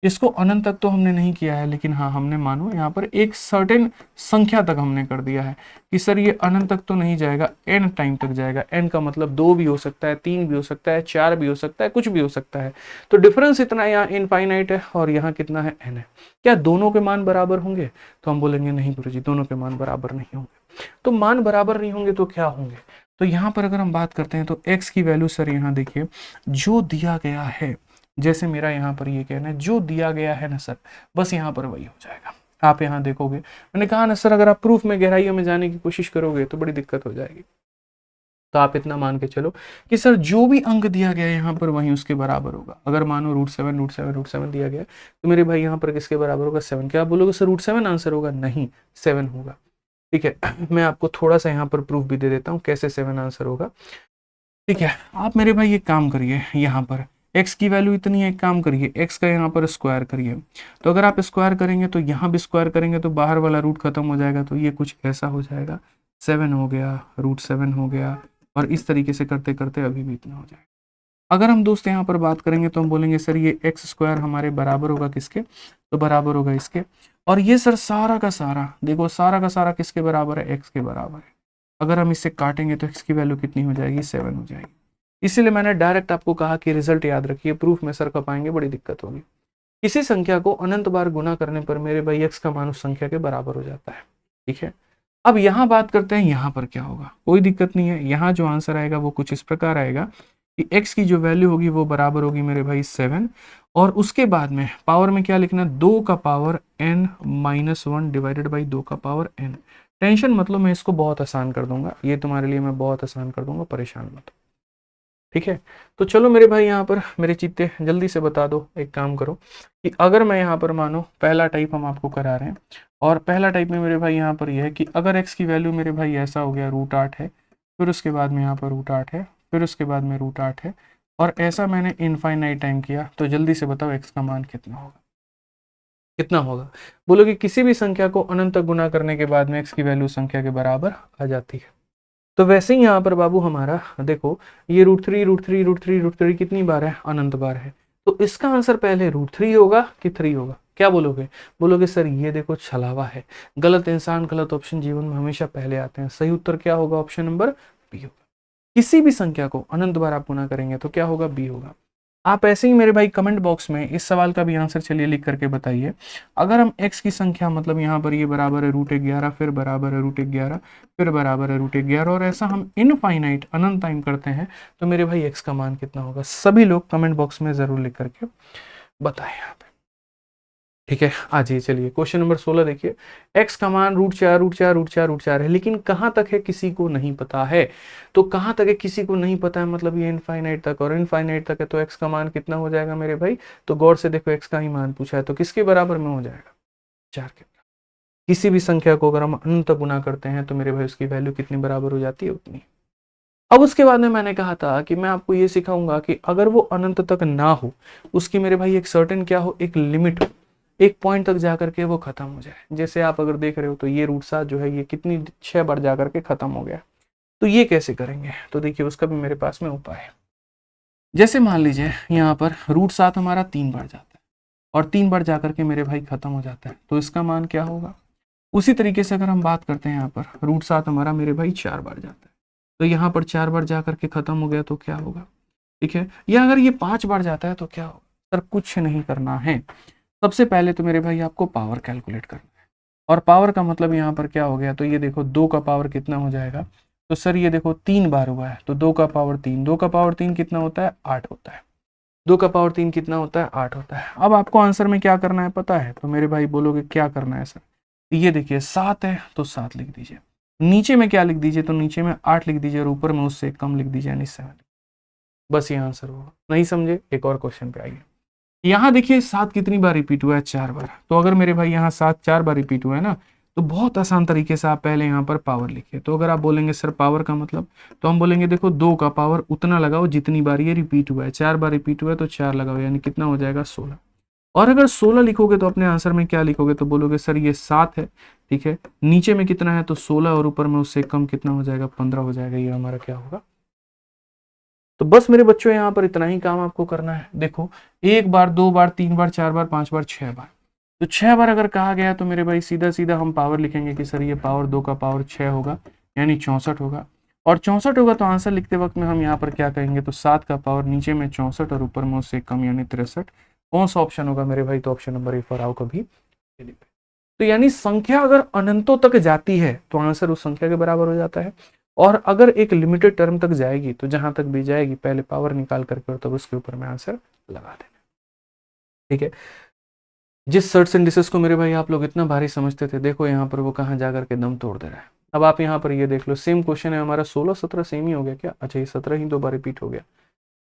इसको अनंत तक तो हमने नहीं किया है, लेकिन हाँ हमने मानो यहाँ पर एक सर्टेन संख्या तक हमने कर दिया है कि सर ये अनंत तक तो नहीं जाएगा, n टाइम तक जाएगा। n का मतलब 2 भी हो सकता है, 3 भी हो सकता है, 4 भी हो सकता है, कुछ भी हो सकता है। तो डिफरेंस इतना यहाँ इनफाइनाइट है और यहाँ कितना है, n है। क्या दोनों के मान बराबर होंगे? तो हम बोलेंगे नहीं गुरुजी, दोनों के मान बराबर नहीं होंगे। तो मान बराबर नहीं होंगे तो क्या होंगे? तो यहाँ पर अगर हम बात करते हैं तो x की वैल्यू सर यहाँ देखिए जो दिया गया है, जैसे मेरा यहाँ पर ये कहना है जो दिया गया है ना सर, बस यहाँ पर वही हो जाएगा। आप यहाँ देखोगे, मैंने कहा ना सर अगर आप प्रूफ में गहराइयों में जाने की कोशिश करोगे तो बड़ी दिक्कत हो जाएगी। तो आप इतना मान के चलो कि सर जो भी अंक दिया गया है यहाँ पर वही उसके बराबर होगा। अगर मानो √7 दिया गया तो मेरे भाई यहाँ पर किसके बराबर होगा, 7। क्या आप बोलोगे सर √7 आंसर होगा? नहीं, 7 होगा। ठीक है, मैं आपको थोड़ा सा यहाँ पर प्रूफ भी दे देता हूँ कैसे 7 आंसर होगा। ठीक है, आप मेरे भाई एक काम करिए, यहाँ पर x की वैल्यू इतनी है, एक काम करिए x का यहाँ पर स्क्वायर करिए। तो अगर आप स्क्वायर करेंगे तो यहाँ भी स्क्वायर करेंगे तो बाहर वाला रूट खत्म हो जाएगा, तो ये कुछ ऐसा हो जाएगा, 7 हो गया, √7 हो गया, और इस तरीके से करते करते अभी भी इतना हो जाएगा। अगर हम दोस्त यहाँ पर बात करेंगे तो हम बोलेंगे सर ये x² हमारे बराबर होगा किसके, तो बराबर होगा इसके। और ये सर सारा का सारा देखो, सारा का सारा किसके बराबर है, x के बराबर है। अगर हम इससे काटेंगे तो x की वैल्यू कितनी हो जाएगी, 7 हो जाएगी। इसीलिए मैंने डायरेक्ट आपको कहा कि रिजल्ट याद रखिए, प्रूफ में सर कब आएंगे बड़ी दिक्कत होगी। किसी संख्या को अनंत बार गुना करने पर मेरे भाई x का मान उस संख्या के बराबर हो जाता है। ठीक है, अब यहाँ बात करते हैं यहाँ पर क्या होगा। कोई दिक्कत नहीं है, यहाँ जो आंसर आएगा वो कुछ इस प्रकार आएगा कि x की जो वैल्यू होगी वो बराबर होगी मेरे भाई 7, और उसके बाद में पावर में क्या लिखना, 2 का पावर n - 1 डिवाइडेड बाई 2 का पावर n। टेंशन मतलब मैं इसको बहुत आसान कर दूंगा, ये तुम्हारे लिए मैं बहुत आसान कर दूंगा, परेशान मत। ठीक है। तो चलो मेरे भाई यहाँ पर मेरे चीते जल्दी से बता दो, एक काम करो कि अगर मैं यहाँ पर मानो पहला टाइप हम आपको करा रहे हैं, और पहला टाइप में मेरे भाई यहाँ पर यह है कि अगर एक्स की वैल्यू मेरे भाई ऐसा हो गया √8 है, फिर उसके बाद में यहाँ पर √8 है, फिर उसके बाद में √8 है, और ऐसा मैंने इनफाइनाइट टाइम किया, तो जल्दी से बताओ एक्स का मान कितना होगा, कितना होगा। बोलो कि किसी भी संख्या को अनंत तक गुना करने के बाद में एक्स की वैल्यू संख्या के बराबर आ जाती है। तो वैसे ही यहाँ पर बाबू हमारा देखो, ये √3 √3 √3 √3 कितनी बार है, अनंत बार है। तो इसका आंसर पहले √3 होगा कि 3 होगा, क्या बोलोगे? बोलोगे सर ये देखो छलावा है, गलत इंसान गलत ऑप्शन जीवन में हमेशा पहले आते हैं। सही उत्तर क्या होगा? ऑप्शन नंबर बी होगा। किसी भी संख्या को अनंत बार आप गुना करेंगे तो क्या होगा? बी होगा। आप ऐसे ही मेरे भाई कमेंट बॉक्स में इस सवाल का भी आंसर चलिए लिख करके बताइए। अगर हम x की संख्या मतलब यहाँ पर ये बराबर है √11, फिर बराबर है √11, फिर बराबर है √11, और ऐसा हम इनफाइनाइट अनंत टाइम करते हैं, तो मेरे भाई x का मान कितना होगा? सभी लोग कमेंट बॉक्स में जरूर लिख करके बताएं यहाँ पे। ठीक है, आ जाइए चलिए क्वेश्चन नंबर 16 देखिए। x का मान √4 √4 √4 √4 है, लेकिन कहाँ तक है किसी को नहीं पता है। तो कहाँ तक है किसी को नहीं पता है, मतलब ये इनफाइनाइट तक, और इनफाइनाइट तक है तो x का मान कितना हो जाएगा मेरे भाई? तो गौर से देखो, x का ही मान पूछा है, तो किसके बराबर में हो जाएगा? 4 के। किसी भी संख्या को अगर हम अनंत तक गुना करते हैं तो मेरे भाई उसकी वैल्यू कितनी बराबर हो जाती है? उतनी। अब उसके बाद में मैंने कहा था कि मैं आपको ये सिखाऊंगा कि अगर वो अनंत तक ना हो, उसकी मेरे भाई एक सर्टेन क्या हो, एक लिमिट हो, एक पॉइंट तक जाकर के वो खत्म हो जाए। जैसे आप अगर देख रहे हो तो ये √7 जो है ये कितनी 6 बार जाकर के खत्म हो गया। तो ये कैसे करेंगे? तो देखिए उसका भी मेरे पास में उपाय है। जैसे मान लीजिए यहाँ पर √7 हमारा 3 बार जाता है, और 3 बार जाकर के मेरे भाई खत्म हो जाता है, तो इसका मान क्या होगा? उसी तरीके से अगर हम बात करते हैं यहाँ पर √7 हमारा मेरे भाई 4 बार जाता है, तो यहाँ पर 4 बार जाकर के खत्म हो गया, तो क्या होगा? ठीक है। या अगर ये 5 बार जाता है तो क्या होगा? सर कुछ नहीं करना है, सबसे पहले तो मेरे भाई आपको पावर कैलकुलेट करना है, और पावर का मतलब यहाँ पर क्या हो गया? तो ये देखो 2 का पावर कितना हो जाएगा? तो सर ये देखो 3 बार हुआ है, तो 2 का पावर 3, 2 का पावर 3 कितना होता है? 8 होता है। 2 का पावर 3 कितना होता है? 8 होता है। अब आपको आंसर में क्या करना है पता है? तो मेरे भाई बोलोगे क्या करना है सर? ये देखिए 7 है तो 7 लिख दीजिए, नीचे में क्या लिख दीजिए? तो नीचे में 8 लिख दीजिए, और ऊपर में उससे कम लिख दीजिए, यानी 7। बस ये आंसर होगा। नहीं समझे? एक और क्वेश्चन पे आइए। यहाँ देखिए 7 कितनी बार रिपीट हुआ है? 4 बार। तो अगर मेरे भाई यहाँ 7 4 बार रिपीट हुआ है ना, तो बहुत आसान तरीके से आप पहले यहाँ पर पावर लिखिए। तो अगर आप बोलेंगे सर पावर का मतलब, तो हम बोलेंगे देखो 2 का पावर उतना लगाओ जितनी बार ये रिपीट हुआ है। 4 बार रिपीट हुआ है तो 4 लगाओ, यानी कितना हो जाएगा? 16। और अगर 16 लिखोगे तो अपने आंसर में क्या लिखोगे? तो बोलोगे सर ये 7 है, ठीक है, नीचे में कितना है? तो 16, और ऊपर में उससे कम कितना हो जाएगा? 15 हो जाएगा। ये हमारा क्या होगा? तो बस मेरे बच्चों यहाँ पर इतना ही काम आपको करना है। देखो 1 बार 2 बार 3 बार 4 बार 5 बार 6 बार, तो 6 बार अगर कहा गया तो मेरे भाई सीधा सीधा हम पावर लिखेंगे कि सर ये पावर 2 का पावर 6 होगा, यानी 64 होगा। और 64 होगा तो आंसर लिखते वक्त में हम यहाँ पर क्या कहेंगे? तो 7 का पावर नीचे में 64 और ऊपर में उससे कम, यानी 63। कौन सा ऑप्शन होगा मेरे भाई? तो ऑप्शन नंबर ए पर आओ कभी। तो यानी संख्या अगर अनंतों तक जाती है तो आंसर उस संख्या के बराबर हो जाता है, और अगर एक लिमिटेड टर्म तक जाएगी तो जहां तक भी जाएगी पहले पावर निकाल करके और तब उसके ऊपर में आंसर लगा देना। ठीक है। जिस सर्ट्स एंड डिसेस को मेरे भाई आप लोग इतना भारी समझते थे, देखो यहाँ पर वो कहाँ जाकर के दम तोड़ दे रहा है। अब आप यहाँ पर ये देख लो, सेम क्वेश्चन है हमारा। 16 17 सेम ही हो गया क्या? अच्छा ये 17 ही 2 बार रिपीट हो गया,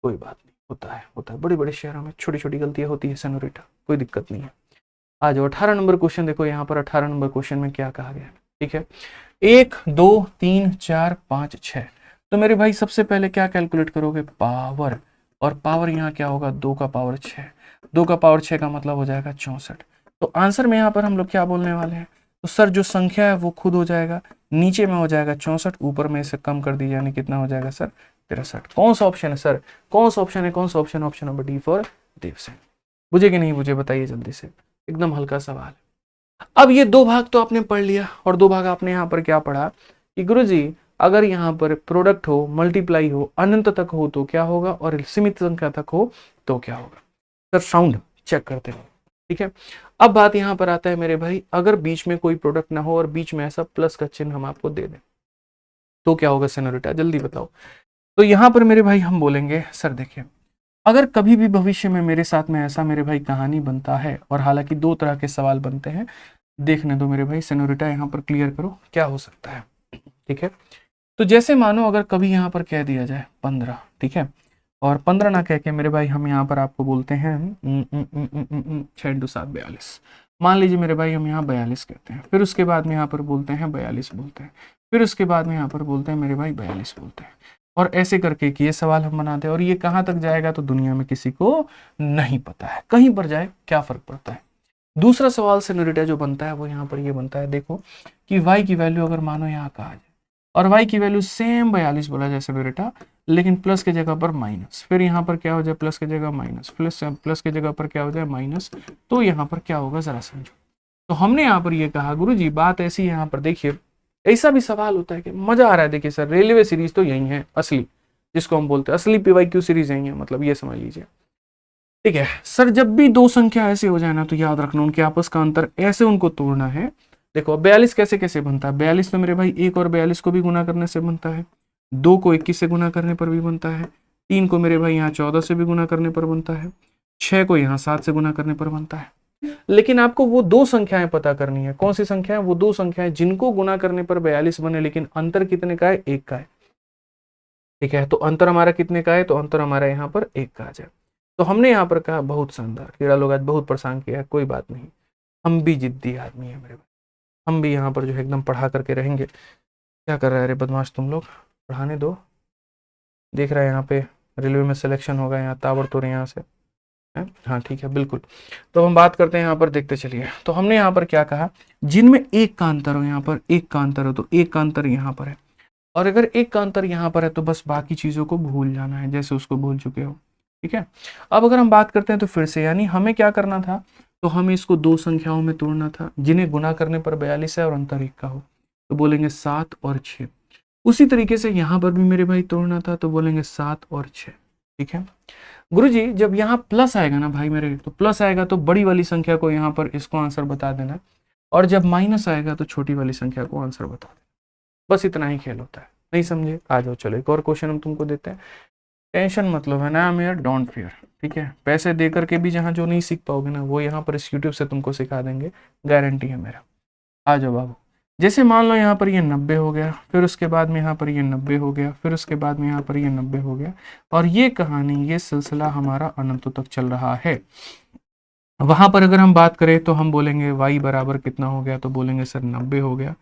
कोई बात नहीं, होता है। बड़े बड़े शहरों में छोटी छोटी गलतियां होती है सेनोरिटा, कोई दिक्कत नहीं है। आ जाओ 18 नंबर क्वेश्चन देखो। यहाँ पर 18 नंबर क्वेश्चन में क्या कहा गया? ठीक है, 1 2 3 4 5 6। तो मेरे भाई सबसे पहले क्या कैलकुलेट करोगे? पावर। और पावर यहाँ क्या होगा? 2 का पावर 6। 2 का पावर 6 का मतलब हो जाएगा 64। तो आंसर में यहाँ पर हम लोग क्या बोलने वाले हैं? तो सर जो संख्या है वो खुद हो जाएगा, नीचे में हो जाएगा 64, ऊपर में इसे कम कर दीजिए, यानी कितना हो जाएगा सर? 63। कौन सा ऑप्शन है सर? कौन सा ऑप्शन है? कौन सा option? Option number D for Devsen. बुझे कि नहीं बुझे? बताइए जल्दी से, एकदम हल्का सवाल है। अब ये 2 भाग तो आपने पढ़ लिया, और 2 भाग आपने यहाँ पर क्या पढ़ा कि गुरुजी अगर यहाँ पर प्रोडक्ट हो, मल्टीप्लाई हो, अनंत तक हो तो क्या होगा, और सीमित संख्या तक हो तो क्या होगा। सर साउंड चेक करते रहो। ठीक है। अब बात यहाँ पर आता है मेरे भाई, अगर बीच में कोई प्रोडक्ट ना हो और बीच में ऐसा प्लस का चिन्ह हम आपको दे दें तो क्या होगा सेनोरिटा? जल्दी बताओ। तो यहाँ पर मेरे भाई हम बोलेंगे सर देखिए, अगर कभी भी भविष्य में मेरे साथ में ऐसा मेरे भाई कहानी बनता है, और हालांकि 2 तरह के सवाल बनते हैं, देखने दो मेरे भाई, सेनोरिटा यहाँ पर क्लियर करो क्या हो सकता है। ठीक है। तो जैसे मानो अगर कभी यहाँ पर कह दिया जाए 15, ठीक है, और 15 ना कह के मेरे भाई हम यहाँ पर आपको बोलते हैं 6 × 7 42। मान लीजिए मेरे भाई हम यहाँ 42 कहते हैं, फिर उसके बाद में यहाँ पर बोलते हैं 42 बोलते हैं, फिर उसके बाद में यहाँ पर बोलते हैं मेरे भाई 42 बोलते हैं, और ऐसे करके कि ये सवाल हम बनाते हैं। और ये कहाँ तक जाएगा तो दुनिया में किसी को नहीं पता है, कहीं पर जाए क्या फर्क पड़ता है। दूसरा सवाल सेनोरिटा जो बनता है वो यहाँ पर ये बनता है, देखो कि y की वैल्यू अगर मानो यहाँ का आ जाए और y की वैल्यू सेम 42 बोला जैसे बेटा, लेकिन प्लस के जगह पर माइनस, फिर यहाँ पर क्या हो जाए प्लस की जगह माइनस, प्लस के जगह पर क्या हो जाए माइनस, तो यहाँ पर क्या होगा जरा समझो। तो हमने यहाँ पर ये कहा गुरुजी बात ऐसी है, यहाँ पर देखिए ऐसा भी सवाल होता है कि मजा आ रहा है, देखिए सर रेलवे सीरीज तो यही है असली, जिसको हम बोलते हैं असली PYQ सीरीज यही है, मतलब ये समझ लीजिए। ठीक है सर, जब भी दो संख्या ऐसे हो जाए ना तो याद रखना उनके आपस का अंतर ऐसे उनको तोड़ना है। देखो 42 कैसे कैसे बनता है, 42 तो मेरे भाई 1 और 42 को भी गुना करने से बनता है, 2 को 21 से गुना करने पर भी बनता है, 3 को मेरे भाई यहाँ 14 से भी गुना करने पर बनता है, 6 को यहाँ 7 से गुना करने पर बनता है। लेकिन आपको वो दो संख्याएं पता करनी है, कौन सी संख्याएं, वो दो संख्याएं जिनको गुना करने पर 42 बने लेकिन अंतर कितने का है, 1 का है। ठीक है, तो अंतर हमारा कितने का है, तो अंतर हमारा यहाँ पर 1 का आ जाए। तो हमने यहाँ पर कहा बहुत शानदार, कीड़ा लोग आज बहुत परेशान किया है, कोई बात नहीं, हम भी जिद्दी आदमी है मेरे भाई, हम भी यहाँ पर जो है एकदम पढ़ा करके रहेंगे। क्या कर रहा है अरे बदमाश तुम लोग, पढ़ाने दो। देख रहा है यहाँ पे रेलवे में सिलेक्शन होगा, यहाँ ताबड़तोड़ यहाँ से है? हाँ ठीक है बिल्कुल। तो हम बात करते हैं यहाँ पर, देखते चलिए। तो हमने यहाँ पर क्या कहा, जिनमें एक का अंतर हो, यहाँ पर एक का अंतर हो तो एक का अंतर यहाँ पर है, और अगर एक का अंतर यहाँ पर है तो बस बाकी चीजों को भूल जाना है जैसे उसको भूल चुके हो। ठीक है, अब अगर हम बात करते हैं तो फिर से, यानी हमें क्या करना था, तो हमें इसको दो संख्याओं में तोड़ना था जिन्हें गुना करने पर 42 है और अंतर 1 का हो, तो बोलेंगे 7 और 6। उसी तरीके से यहाँ पर भी मेरे भाई तोड़ना था, तो बोलेंगे 7 और 6। ठीक है गुरुजी, जब यहाँ प्लस आएगा ना भाई मेरे, तो प्लस आएगा तो बड़ी वाली संख्या को यहाँ पर इसको आंसर बता देना, और जब माइनस आएगा तो छोटी वाली संख्या को आंसर बता देना। बस इतना ही खेल होता है, नहीं समझे, आ जाओ चलो एक और क्वेश्चन हम तुमको देते हैं। टेंशन मतलब है ना मेयर, डोंट फियर। ठीक है, पैसे दे करके भी जहाँ जो नहीं सीख पाओगे ना, वो यहाँ पर इस यूट्यूब से तुमको सिखा देंगे, गारंटी है मेरा। आ जाओ बाबू। जैसे मान लो यहाँ पर ये 90 हो गया, फिर उसके बाद में यहाँ पर ये 90 हो गया, फिर उसके बाद में यहाँ पर ये 90 हो गया, और ये कहानी, ये सिलसिला हमारा अनंतों तक चल रहा है। वहां पर अगर हम बात करें तो हम बोलेंगे y बराबर कितना हो गया, तो बोलेंगे सर 90 हो गया,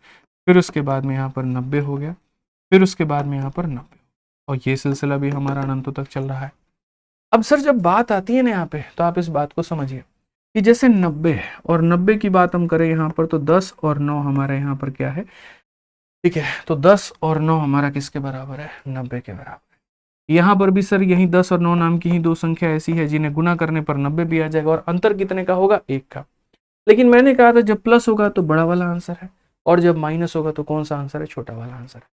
फिर उसके बाद में यहाँ पर 90 हो गया, फिर उसके बाद में यहाँ पर 90, और ये सिलसिला भी हमारा अनंतों तक चल रहा है। अब सर जब बात आती है ना यहाँ पे, तो आप इस बात को समझिए कि जैसे 90 है और 90 की बात हम करें यहाँ पर, तो 10 और 9 हमारा यहाँ पर क्या है। ठीक है, तो 10 और 9 हमारा किसके बराबर है, 90 के बराबर है। यहाँ पर भी सर यही 10 और 9 नाम की ही दो संख्या ऐसी है जिन्हें गुना करने पर 90 भी आ जाएगा, और अंतर कितने का होगा, 1 का। लेकिन मैंने कहा था जब प्लस होगा तो बड़ा वाला आंसर है, और जब माइनस होगा तो कौन सा आंसर है, छोटा वाला आंसर है।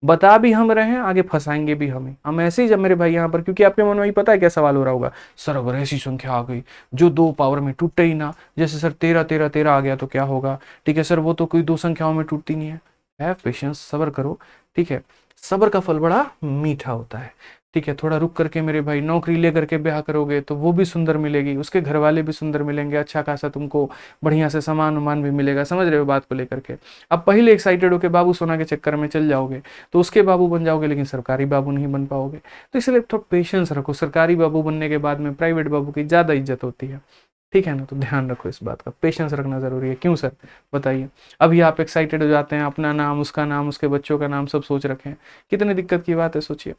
बता भी हम रहे हैं, आगे फंसाएंगे भी हमें, हम ऐसे ही जब मेरे भाई यहाँ पर, क्योंकि आपके मन में ही पता है क्या सवाल हो रहा होगा, सर अगर ऐसी संख्या आ गई जो 2 पावर में टूटे ही ना, जैसे सर 13 13 13 आ गया तो क्या होगा। ठीक है सर, वो तो कोई दो संख्याओं में टूटती नहीं है। हैव पेशेंस, सब्र करो। ठीक है, सब्र का फल बड़ा मीठा होता है। ठीक है, थोड़ा रुक करके मेरे भाई, नौकरी ले करके ब्याह करोगे तो वो भी सुंदर मिलेगी, उसके घर वाले भी सुंदर मिलेंगे, अच्छा खासा तुमको बढ़िया से सामान उमान भी मिलेगा, समझ रहे हो बात को लेकर के। अब पहले एक्साइटेड होके बाबू सोना के चक्कर में चल जाओगे तो उसके बाबू बन जाओगे, लेकिन सरकारी बाबू नहीं बन पाओगे। तो इसलिए थोड़ा पेशेंस रखो, सरकारी बाबू बनने के बाद में प्राइवेट बाबू की ज़्यादा इज्जत होती है। ठीक है ना, तो ध्यान रखो इस बात का, पेशेंस रखना जरूरी है। क्यों सर, बताइए। अभी आप एक्साइटेड हो जाते हैं, अपना नाम, उसका नाम, उसके बच्चों का नाम सब सोच रखे हैं, कितनी दिक्कत की बात है, सोचिए।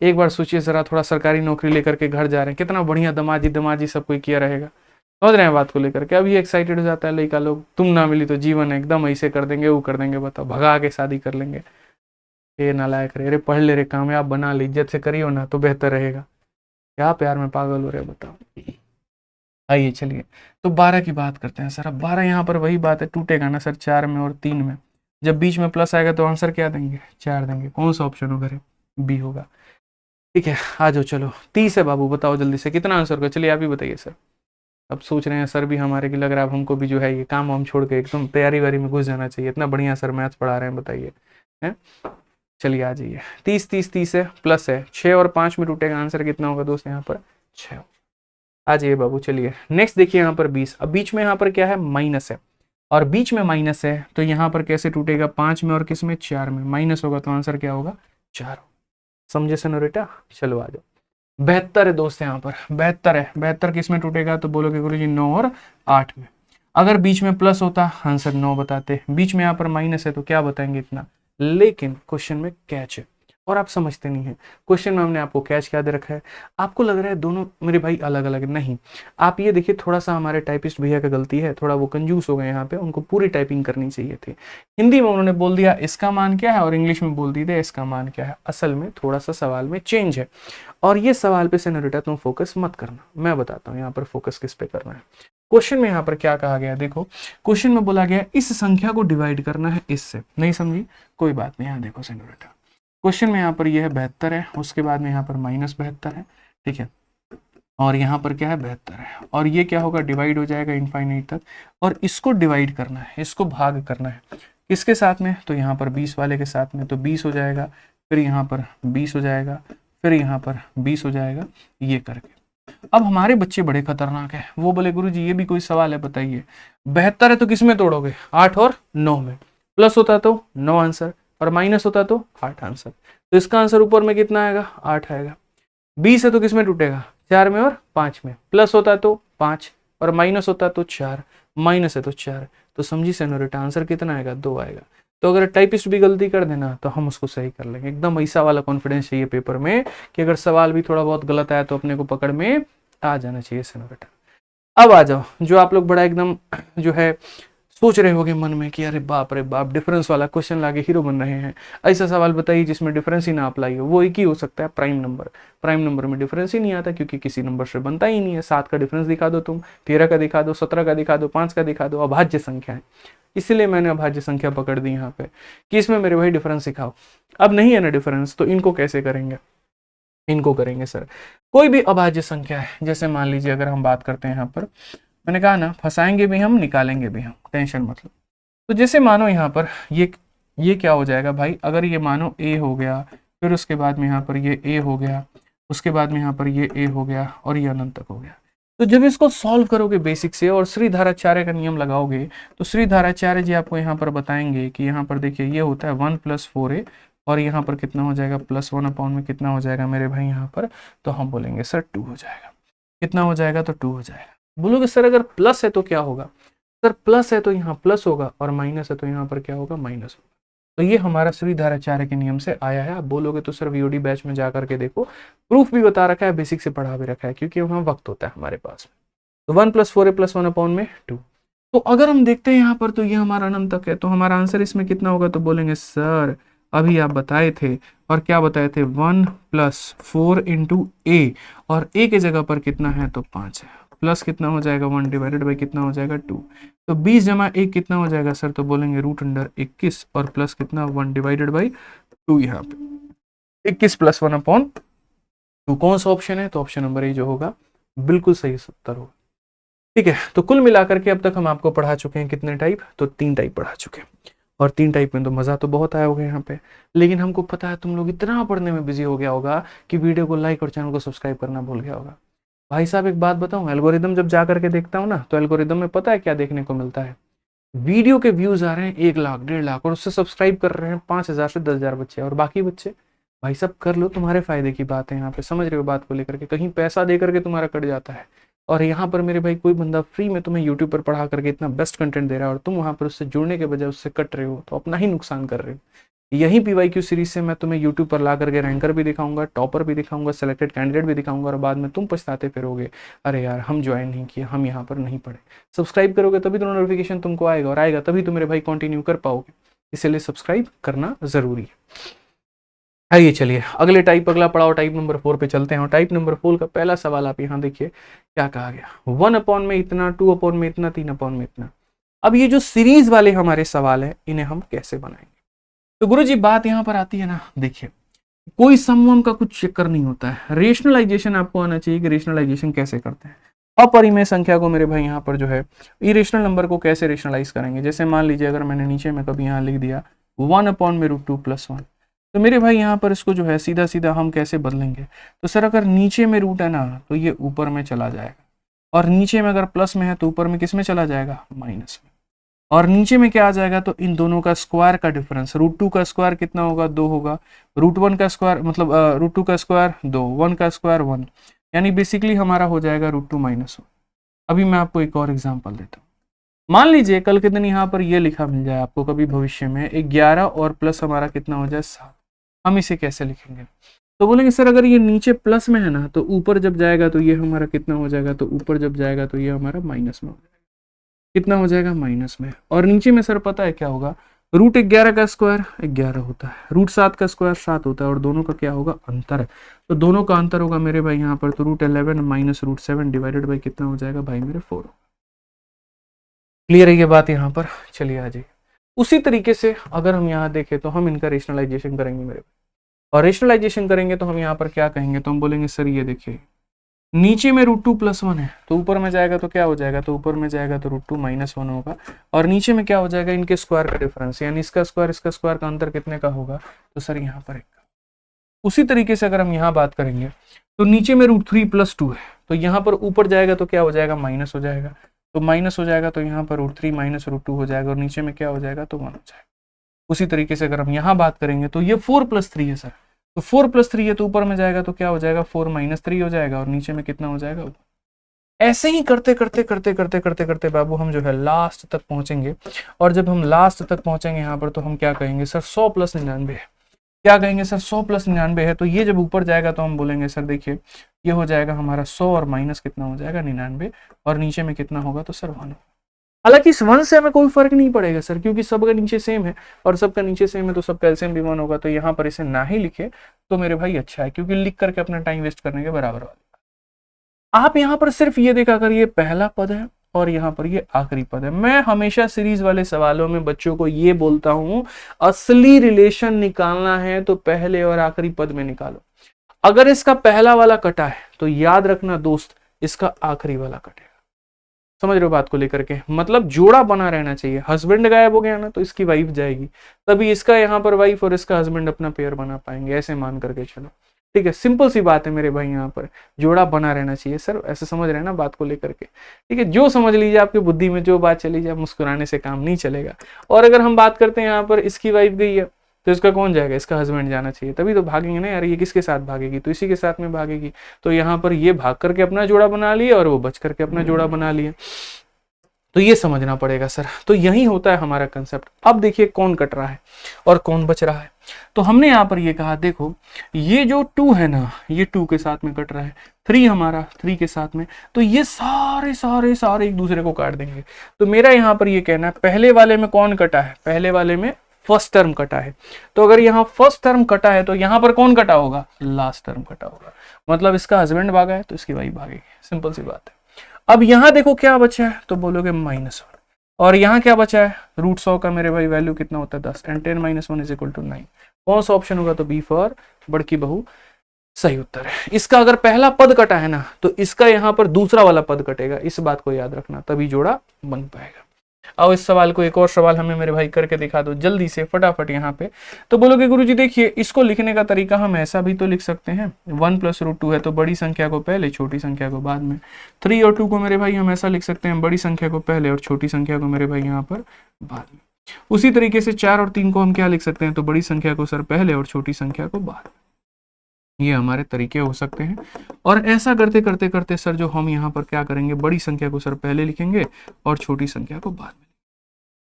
एक बार सोचिए जरा, थोड़ा सरकारी नौकरी लेकर के घर जा रहे हैं, कितना बढ़िया दमाजी दमाजी सब कोई किया रहेगा, समझ रहे हैं बात को लेकर के। अभी एक्साइटेड हो जाता है लड़का लोग, तुम ना मिली तो जीवन है एकदम ऐसे कर देंगे, वो कर देंगे, बताओ भगा के शादी कर लेंगे। ये नालायक रे, अरे पढ़ ले रे, कामयाब बना ले, इज्जत से करियो ना तो बेहतर रहेगा। क्या प्यार में पागल हो रहे बताओ। आइए चलिए, तो 12 की बात करते हैं सर। अब 12 यहाँ पर वही बात है, टूटेगा ना सर 4 में और 3 में, जब बीच में प्लस आएगा तो आंसर क्या देंगे, 4 देंगे। कौन सा ऑप्शन होगा, बी होगा। ठीक है, आ जाओ चलो। 30 है बाबू, बताओ जल्दी से कितना आंसर होगा, चलिए आप ही बताइए सर। अब सोच रहे हैं सर भी हमारे की, लग रहा है अब हमको भी जो है ये काम वाम छोड़ के एकदम तैयारी वारी में घुस जाना चाहिए, इतना बढ़िया सर मैथ्स पढ़ा रहे हैं, बताइए हैं। चलिए आ जाइए। 30 30 30 है, प्लस है 6 और 5 में टूटेगा, आंसर कितना होगा दोस्त यहाँ पर, 6। आ जाइए बाबू, चलिए नेक्स्ट देखिए यहाँ पर 20। अब बीच में यहाँ पर क्या है, माइनस है, और बीच में माइनस है तो यहाँ पर कैसे टूटेगा, 5 में और किस में, 4 में। माइनस होगा तो आंसर क्या होगा, 4। समझे सेनोरिटा, चलो आ जाओ। 72 है दोस्त, यहाँ पर 72 है। 72 किस में टूटेगा तो बोलोगे गुरुजी 9 और 8 में। अगर बीच में प्लस होता आंसर 9 बताते, बीच में यहाँ पर माइनस है तो क्या बताएंगे इतना। लेकिन क्वेश्चन में कैच है और आप समझते नहीं है। क्वेश्चन में हमने आपको कैच क्या दे रखा है। आपको लग रहा है दोनों मेरे भाई अलग अलग, नहीं। आप ये देखिए, थोड़ा सा हमारे टाइपिस्ट भैया का गलती है, थोड़ा वो कंजूस हो गए यहाँ पे, उनको पूरी टाइपिंग करनी चाहिए थी। हिंदी में उन्होंने बोल दिया इसका मान क्या है और इंग्लिश में बोल दिया इसका मान क्या है। असल में थोड़ा सा सवाल में चेंज है और ये सवाल पे सेनोरिटा तुम फोकस मत करना, मैं बताता हूँ यहाँ पर फोकस किस पे करना है। क्वेश्चन में यहाँ पर क्या कहा गया, देखो क्वेश्चन में बोला गया इस संख्या को डिवाइड करना है इससे। नहीं समझी, कोई बात नहीं। यहाँ देखो सेनोरिटा, क्वेश्चन में यहाँ पर यह है 72 है, उसके बाद में यहाँ पर -72 है, ठीक है, और यहाँ पर क्या है 72 है, और ये क्या होगा डिवाइड हो जाएगा इनफाइनाइट तक, और इसको डिवाइड करना है, इसको भाग करना है किसके साथ में, तो यहाँ पर 20 वाले के साथ में, तो 20 हो जाएगा, फिर यहाँ पर 20 हो जाएगा, फिर यहाँ पर 20 हो जाएगा, ये करके। अब हमारे बच्चे बड़े खतरनाक है, वो बोले गुरुजी ये भी कोई सवाल है बताइए, 72 है तो किस में तोड़ोगे, 8 और 9 में, प्लस होता तो 9 आंसर और माइनस होता तो 8 आंसर, तो इसका आंसर ऊपर में कितना आएगा 8 आएगा। 20 है तो किस में टूटेगा 4 में और 5 में, प्लस होता तो 5 और माइनस होता तो 4, माइनस है तो 4, तो समझी सेनोरिटा आंसर कितना आएगा 2 आएगा। तो अगर टाइपिस्ट भी गलती कर देना तो हम उसको सही कर लेंगे। एकदम ऐसा वाला कॉन्फिडेंस चाहिए पेपर में कि अगर सवाल भी थोड़ा बहुत गलत आया तो अपने को पकड़ में आ जाना चाहिए सेनोरिटा। अब आ जाओ, जो आप लोग बड़ा एकदम जो है सोच रहे होगे मन में कि अरे बाप रे बाप डिफरेंस वाला क्वेश्चन लाके हीरो बन रहे हैं, ऐसा सवाल बताइए जिसमें डिफरेंस ही ना अप्लाई हो। वो एक ही हो सकता है प्राइम नंबर। प्राइम नंबर में डिफरेंस ही नहीं आता क्योंकि किसी नंबर से बनता ही नहीं है। 7 का डिफरेंस दिखा दो तुम, 13 का दिखा दो, 17 का दिखा दो, 5 का दिखा दो, अभाज्य संख्या है। इसलिए मैंने अभाज्य संख्या पकड़ दी यहाँ पे कि इसमें मेरे भाई डिफरेंस सिखाओ। अब नहीं है ना डिफरेंस, तो इनको कैसे करेंगे, इनको करेंगे सर। कोई भी अभाज्य संख्या है, जैसे मान लीजिए अगर हम बात करते हैं यहाँ पर, मैंने कहा ना फंसाएंगे भी हम निकालेंगे भी हम, टेंशन मतलब। तो जैसे मानो यहाँ पर ये क्या हो जाएगा भाई, अगर ये मानो a हो गया, फिर उसके बाद में यहाँ पर ये a हो गया, उसके बाद में यहाँ पर ये a हो गया और ये अनंत तक हो गया। तो जब इसको सॉल्व करोगे बेसिक से और श्रीधाराचार्य का नियम लगाओगे, तो श्रीधाराचार्य जी आपको यहाँ पर बताएंगे कि यहाँ पर देखिए ये होता है 1 + 4a और यहाँ पर कितना हो जाएगा +1 में कितना हो जाएगा मेरे भाई यहाँ पर, तो हम बोलेंगे सर 2 हो जाएगा। कितना हो जाएगा तो 2 हो जाएगा। बोलोगे सर अगर प्लस है तो क्या होगा, सर प्लस है तो यहाँ प्लस होगा और माइनस है तो यहाँ पर क्या होगा माइनस होगा। तो ये हमारा श्रीधाराचार्य के नियम से आया है। आप बोलोगे तो सर वीओडी बैच में जा करके देखो, प्रूफ भी बता रखा है, बेसिक से पढ़ा भी रखा है, क्योंकि वहाँ वक्त होता है हमारे पास। तो 1 + 4a + 1 में 2। तो अगर हम देखते हैं यहाँ पर तो ये हमारा अनंत तक है, तो हमारा आंसर इसमें कितना होगा, तो बोलेंगे सर अभी आप बताए थे, और क्या बताए थे 1 + 4 × a, और a के जगह पर कितना है तो 5 है, प्लस कितना हो जाएगा 1 डिवाइडेड बाई कितना हो जाएगा 2। तो 20 + 1 कितना हो जाएगा सर, तो बोलेंगे √21 और प्लस कितना 1 डिवाइडेड बाई 2, यहाँ पे 21 + 1/2। कौन सा ऑप्शन है, तो ऑप्शन नंबर ए जो होगा बिल्कुल सही उत्तर होगा। ठीक है, तो कुल मिलाकर के अब तक हम आपको पढ़ा चुके हैं कितने टाइप, तो 3 टाइप पढ़ा चुके हैं, और 3 टाइप में तो मज़ा तो बहुत आया होगा यहाँ पे। लेकिन हमको पता है तुम लोग इतना पढ़ने में बिजी हो गया होगा कि वीडियो को लाइक और चैनल को सब्सक्राइब करना भूल गया होगा। भाई साहब एक बात बताऊं, एल्गोरिदम जब जा करके देखता हूँ ना, तो एल्गोरिदम में पता है क्या देखने को मिलता है, वीडियो के व्यूज आ रहे हैं 1 लाख 1.5 लाख और उससे सब्सक्राइब कर रहे हैं 5,000 से 10,000 बच्चे, और बाकी बच्चे भाई साहब कर लो, तुम्हारे फायदे की बात है यहाँ पे, समझ रहे हो बात को लेकर के, कहीं पैसा दे करके तुम्हारा कट जाता है। और यहाँ पर मेरे भाई कोई बंदा फ्री में तुम्हें यूट्यूब पर पढ़ा करके इतना बेस्ट कंटेंट दे रहा है और तुम वहाँ पर उससे जुड़ने के बजाय उससे कट रहे हो, तो अपना ही नुकसान कर रहे हो। यही PYQ सीरीज से मैं तुम्हें यूट्यूब पर ला करके रैंकर भी दिखाऊंगा, टॉपर भी दिखाऊंगा, सेलेक्टेड कैंडिडेट भी दिखाऊंगा, और बाद में तुम पछताते फिरोगे अरे यार हम ज्वाइन नहीं किए, हम यहाँ पर नहीं पढ़े। सब्सक्राइब करोगे तभी तो नोटिफिकेशन तुमको आएगा, और आएगा तभी तो मेरे भाई कंटिन्यू कर पाओगे, इसलिए सब्सक्राइब करना जरूरी है। आइए चलिए अगले टाइप, अगला पड़ाव टाइप नंबर 4 पे चलते हैं। और टाइप नंबर 4 का पहला सवाल आप यहाँ देखिए क्या कहा गया, 1 में इतना, 2 में इतना, 3 में इतना। अब ये जो सीरीज वाले हमारे सवाल है इन्हें हम कैसे बनाएंगे, तो गुरुजी बात यहाँ पर आती है ना, देखिए कोई सम का कुछ चक्कर नहीं होता है, रेशनलाइजेशन आपको आना चाहिए कि रेशनलाइजेशन कैसे करते हैं। अपरिमेय संख्या को मेरे भाई यहाँ पर जो है इरेशनल नंबर को कैसे रेशनलाइज करेंगे। जैसे मान लीजिए अगर मैंने नीचे में कभी यहाँ लिख दिया 1/√2 + 1, तो मेरे भाई यहाँ पर इसको जो है सीधा सीधा हम कैसे बदलेंगे, तो सर अगर नीचे में रूट है ना तो ये ऊपर में चला जाएगा, और नीचे में अगर प्लस में है तो ऊपर में किस में चला जाएगा माइनस में, और नीचे में क्या आ जाएगा, तो इन दोनों का स्क्वायर का डिफरेंस, √2 का स्क्वायर कितना होगा, 2 होगा, √1 का स्क्वायर मतलब √2 का स्क्वायर 2, 1 का स्क्वायर 1, यानी बेसिकली हमारा हो जाएगा √2 - 1। अभी मैं आपको एक और एग्जांपल देता हूँ। मान लीजिए कल के दिन यहाँ पर ये लिखा मिल जाए आपको कभी भविष्य में 11 और प्लस हमारा कितना हो जाए 7, हम इसे कैसे लिखेंगे? तो बोलेंगे सर अगर ये नीचे प्लस में है ना, तो ऊपर जब जाएगा तो ये हमारा कितना हो जाएगा, तो ऊपर जब जाएगा तो ये हमारा माइनस में हो जाएगा, कितना हो जाएगा, माइनस में। और नीचे में सर पता है क्या होगा, √11 का स्क्वायर 11 होता है, √7 का स्क्वायर 7 होता है, और दोनों का क्या होगा, अंतर। तो दोनों का अंतर होगा मेरे भाई यहाँ पर, तो √11 माइनस √7 डिवाइडेड बाई कितना हो जाएगा भाई मेरे 4। क्लियर है ये बात यहाँ पर? चलिए आ जाइए। उसी तरीके से अगर हम यहाँ देखें तो हम इनका रेशनलाइजेशन करेंगे मेरे, और रेशनलाइजेशन करेंगे तो हम यहाँ पर क्या कहेंगे, तो हम बोलेंगे सर ये देखिए नीचे में √2 + 1 है, तो ऊपर में जाएगा तो क्या हो जाएगा, तो ऊपर में जाएगा तो √2 - 1 होगा, और नीचे में क्या हो जाएगा, इनके स्क्वायर का डिफरेंस, यानी इसका स्क्वायर का अंतर कितने का होगा, तो सर यहाँ पर 1 का। उसी तरीके से अगर हम यहाँ बात करेंगे तो नीचे में √3 + 2 है, तो यहाँ पर ऊपर जाएगा तो क्या हो जाएगा, माइनस हो जाएगा, तो माइनस हो जाएगा, तो यहाँ पर √3 - √2 हो जाएगा, और नीचे में क्या हो जाएगा, तो 1 हो जाएगा। उसी तरीके से अगर हम यहाँ बात करेंगे तो ये 4 + 3 है सर, तो 4 + 3 है, तो ऊपर में जाएगा तो क्या हो जाएगा, 4 - 3 हो जाएगा, और नीचे में कितना हो जाएगा। ऐसे ही करते करते करते करते करते करते बाबू हम जो है लास्ट तक पहुंचेंगे, और जब हम लास्ट तक पहुंचेंगे यहाँ पर तो हम क्या कहेंगे, सर 100 + 99 है। क्या कहेंगे सर, 100 + 99 है, तो ये जब ऊपर जाएगा तो हम बोलेंगे सर देखिए ये हो जाएगा हमारा 100 और माइनस कितना हो जाएगा 99, और नीचे में कितना होगा, तो सर 1। हालांकि इस 1 से हमें कोई फर्क नहीं पड़ेगा सर, क्योंकि सबका नीचे सेम है, और सबका नीचे सेम है तो सबका एलसीएम भी 1 होगा, तो यहाँ पर इसे ना ही लिखे तो मेरे भाई अच्छा है, क्योंकि लिख करके अपना टाइम वेस्ट करने के बराबर वाली। आप यहाँ पर सिर्फ ये देखा कर, ये पहला पद है और यहाँ पर ये आखिरी पद है। मैं हमेशा सीरीज वाले सवालों में बच्चों को ये बोलता हूं, असली रिलेशन निकालना है तो पहले और आखिरी पद में निकालो। अगर इसका पहला वाला कटा है तो याद रखना दोस्त, इसका आखिरी वाला कटेगा। समझ रहे हो बात को लेकर के, मतलब जोड़ा बना रहना चाहिए। हस्बैंड गायब हो गया ना तो इसकी वाइफ जाएगी, तभी इसका यहाँ पर वाइफ और इसका हस्बैंड अपना पेयर बना पाएंगे, ऐसे मान करके चलो। ठीक है, सिंपल सी बात है मेरे भाई, यहाँ पर जोड़ा बना रहना चाहिए सर, ऐसे समझ रहे हैं ना बात को लेकर के। ठीक है, जो समझ लीजिए, आपकी बुद्धि में जो बात चली जाए, मुस्कुराने से काम नहीं चलेगा। और अगर हम बात करते हैं यहाँ पर इसकी वाइफ गई है तो इसका कौन जाएगा, इसका हस्बैंड जाना चाहिए, तभी तो भागेंगे ना यार, ये किसके साथ भागेगी, तो इसी के साथ में भागेगी। तो यहाँ पर ये भाग करके अपना जोड़ा बना लिया और वो बच करके अपना जोड़ा बना लिया, तो ये समझना पड़ेगा सर। तो यही होता है हमारा कंसेप्ट। अब देखिए कौन कट रहा है और कौन बच रहा है। तो हमने यहाँ पर ये कहा, देखो ये जो 2 है ना, ये 2 के साथ में कट रहा है, 3 हमारा 3 के साथ में, तो ये सारे सारे सारे एक दूसरे को काट देंगे। तो मेरा यहाँ पर ये कहना है, पहले वाले में कौन कटा है, पहले वाले में फर्स्ट टर्म कटा है, तो अगर यहाँ फर्स्ट टर्म कटा है तो यहाँ पर कौन कटा होगा, लास्ट टर्म कटा होगा। मतलब इसका हस्बैंड भागा है तो इसकी वाइफ भागेगी, सिंपल सी बात है। अब यहां देखो क्या बचा है, तो बोलोगे -1, और यहां क्या बचा है, √100 का मेरे भाई वैल्यू कितना होता है 10, एंड 10 - 1 = 9। कौन सा ऑप्शन होगा, तो बी फॉर बड़की बहू सही उत्तर है। इसका अगर पहला पद कटा है ना तो इसका यहां पर दूसरा वाला पद कटेगा, इस बात को याद रखना, तभी जोड़ा बन पाएगा। आओ इस सवाल को, एक और सवाल हमें मेरे भाई करके दिखा दो जल्दी से फटाफट यहाँ पे। तो बोलोगे गुरुजी देखिए इसको लिखने का तरीका हम ऐसा भी तो लिख सकते हैं, 1 + √2 है तो बड़ी संख्या को पहले छोटी संख्या को बाद में, 3 और 2 को मेरे भाई हम ऐसा लिख सकते हैं, बड़ी संख्या को पहले और छोटी संख्या को मेरे भाई यहाँ पर बाद में। उसी तरीके से 4 और 3 को हम क्या लिख सकते हैं, तो बड़ी संख्या को सर पहले और छोटी संख्या को बाद में। ये हमारे तरीके हो सकते हैं। और ऐसा करते करते करते सर जो हम यहाँ पर क्या करेंगे, बड़ी संख्या को सर पहले लिखेंगे और छोटी संख्या को बाद में।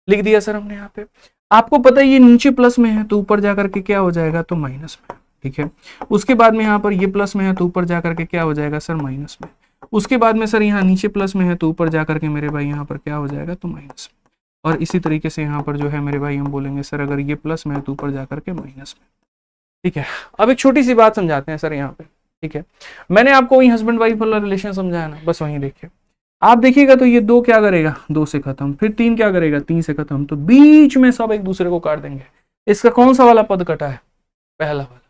लिख दिया सर हमने यहाँ पे। आपको पता है ये नीचे प्लस में है तो ऊपर जाकर के क्या हो जाएगा, तो माइनस में। ठीक है, उसके बाद में यहाँ पर ये प्लस में है तो ऊपर जाकर के क्या हो जाएगा सर, माइनस में। उसके बाद में सर यहाँ नीचे प्लस में है तो ऊपर जाकर के मेरे भाई यहाँ पर क्या हो जाएगा, तो माइनस में। और इसी तरीके से यहाँ पर जो है मेरे भाई हम बोलेंगे सर अगर ये प्लस में है तो ऊपर जाकर के माइनस में। ठीक है, अब एक छोटी सी बात समझाते हैं सर यहाँ पे। ठीक है, मैंने आपको वही हस्बैंड वाइफ वाला रिलेशन समझाया ना, बस वहीं देखिए आप देखिएगा तो ये 2 क्या करेगा, 2 से खत्म, फिर 3 क्या करेगा, 3 से खत्म, तो बीच में सब एक दूसरे को काट देंगे। इसका कौन सा वाला पद कटा है, पहला वाला,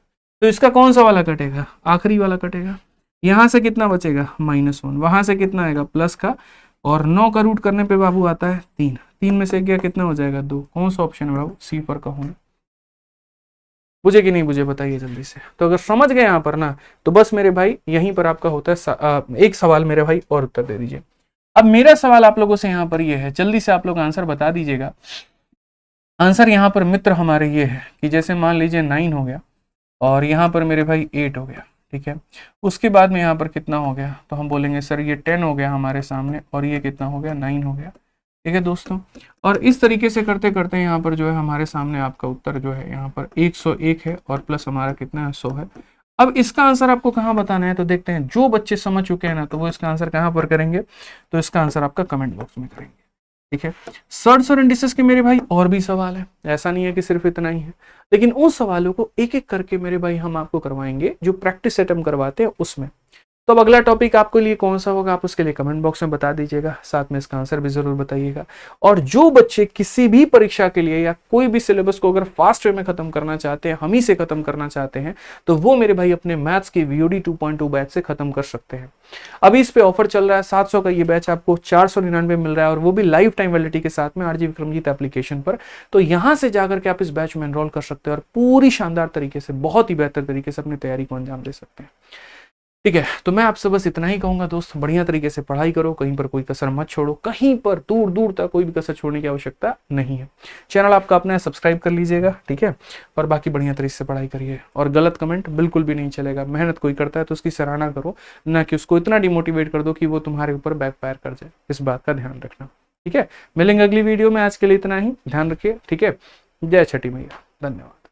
तो इसका कौन सा वाला कटेगा, आखिरी वाला कटेगा। यहां से कितना बचेगा, -1, वहां से कितना आएगा, प्लस का, और 9 का रूट करने पे बाबू आता है 3, 3 में से गया कितना हो जाएगा, 2। कौन सा ऑप्शन है बाबू, सी पर कहूँ। बुझे कि नहीं बुझे बताइए जल्दी से। तो अगर समझ गए यहाँ पर ना, तो बस मेरे भाई यहीं पर आपका होता है एक सवाल मेरे भाई और उत्तर दे दीजिए। अब मेरा सवाल आप लोगों से यहाँ पर ये है, जल्दी से आप लोग आंसर बता दीजिएगा। आंसर यहाँ पर मित्र हमारे ये है कि जैसे मान लीजिए 9 हो गया और यहाँ पर मेरे भाई 8 हो गया, ठीक है। उसके बाद में यहाँ पर कितना हो गया, तो हम बोलेंगे सर ये 10 हो गया हमारे सामने और ये कितना हो गया, 9 हो गया, ठीक है दोस्तों। और इस तरीके से करते करते यहाँ पर जो है हमारे सामने आपका उत्तर जो है यहाँ पर 101 है और प्लस हमारा कितना है, 100 है। अब इसका आंसर आपको कहाँ बताना है, तो देखते हैं जो बच्चे समझ चुके हैं ना, तो वो इसका आंसर कहाँ पर करेंगे, तो इसका आंसर आपका कमेंट बॉक्स में करेंगे, ठीक है। सर्ट्स और इंडिसेस के मेरे भाई और भी सवाल है, ऐसा नहीं है कि सिर्फ इतना ही है, लेकिन उन सवालों को एक एक करके मेरे भाई हम आपको करवाएंगे जो प्रैक्टिस सेट हम करवाते हैं उसमें। तो अब अगला टॉपिक आपके लिए कौन सा होगा, आप उसके लिए कमेंट बॉक्स में बता दीजिएगा, साथ में इसका आंसर भी जरूर बताइएगा। और जो बच्चे किसी भी परीक्षा के लिए या कोई भी सिलेबस को अगर फास्ट वे में खत्म करना चाहते हैं, हम ही से खत्म करना चाहते हैं, तो वो मेरे भाई अपने मैथ्स की VOD 2.2 बैच से खत्म कर सकते हैं। अभी इस पे ऑफर चल रहा है, 700 का ये बैच आपको 499 मिल रहा है, और वो भी लाइफ टाइम वैलिडिटी के साथ में RG विक्रमजीत एप्लीकेशन पर। तो यहां से जाकर के आप इस बैच में एनरोल कर सकते हैं और पूरी शानदार तरीके से, बहुत ही बेहतर तरीके से अपनी तैयारी को अंजाम दे सकते हैं, ठीक है। तो मैं आपसे बस इतना ही कहूंगा दोस्त, बढ़िया तरीके से पढ़ाई करो, कहीं पर कोई कसर मत छोड़ो, कहीं पर दूर दूर तक कोई भी कसर छोड़ने की आवश्यकता नहीं है। चैनल आपका अपना है, सब्सक्राइब कर लीजिएगा, ठीक है। और बाकी बढ़िया तरीके से पढ़ाई करिए, और गलत कमेंट बिल्कुल भी नहीं चलेगा। मेहनत कोई करता है तो उसकी सराहना करो, ना कि उसको इतना डिमोटिवेट कर दो कि वो तुम्हारे ऊपर बैकफायर कर जाए। इस बात का ध्यान रखना, ठीक है। मिलेंगे अगली वीडियो में, आज के लिए इतना ही, ध्यान रखिए, ठीक है। जय छठी मैया, धन्यवाद।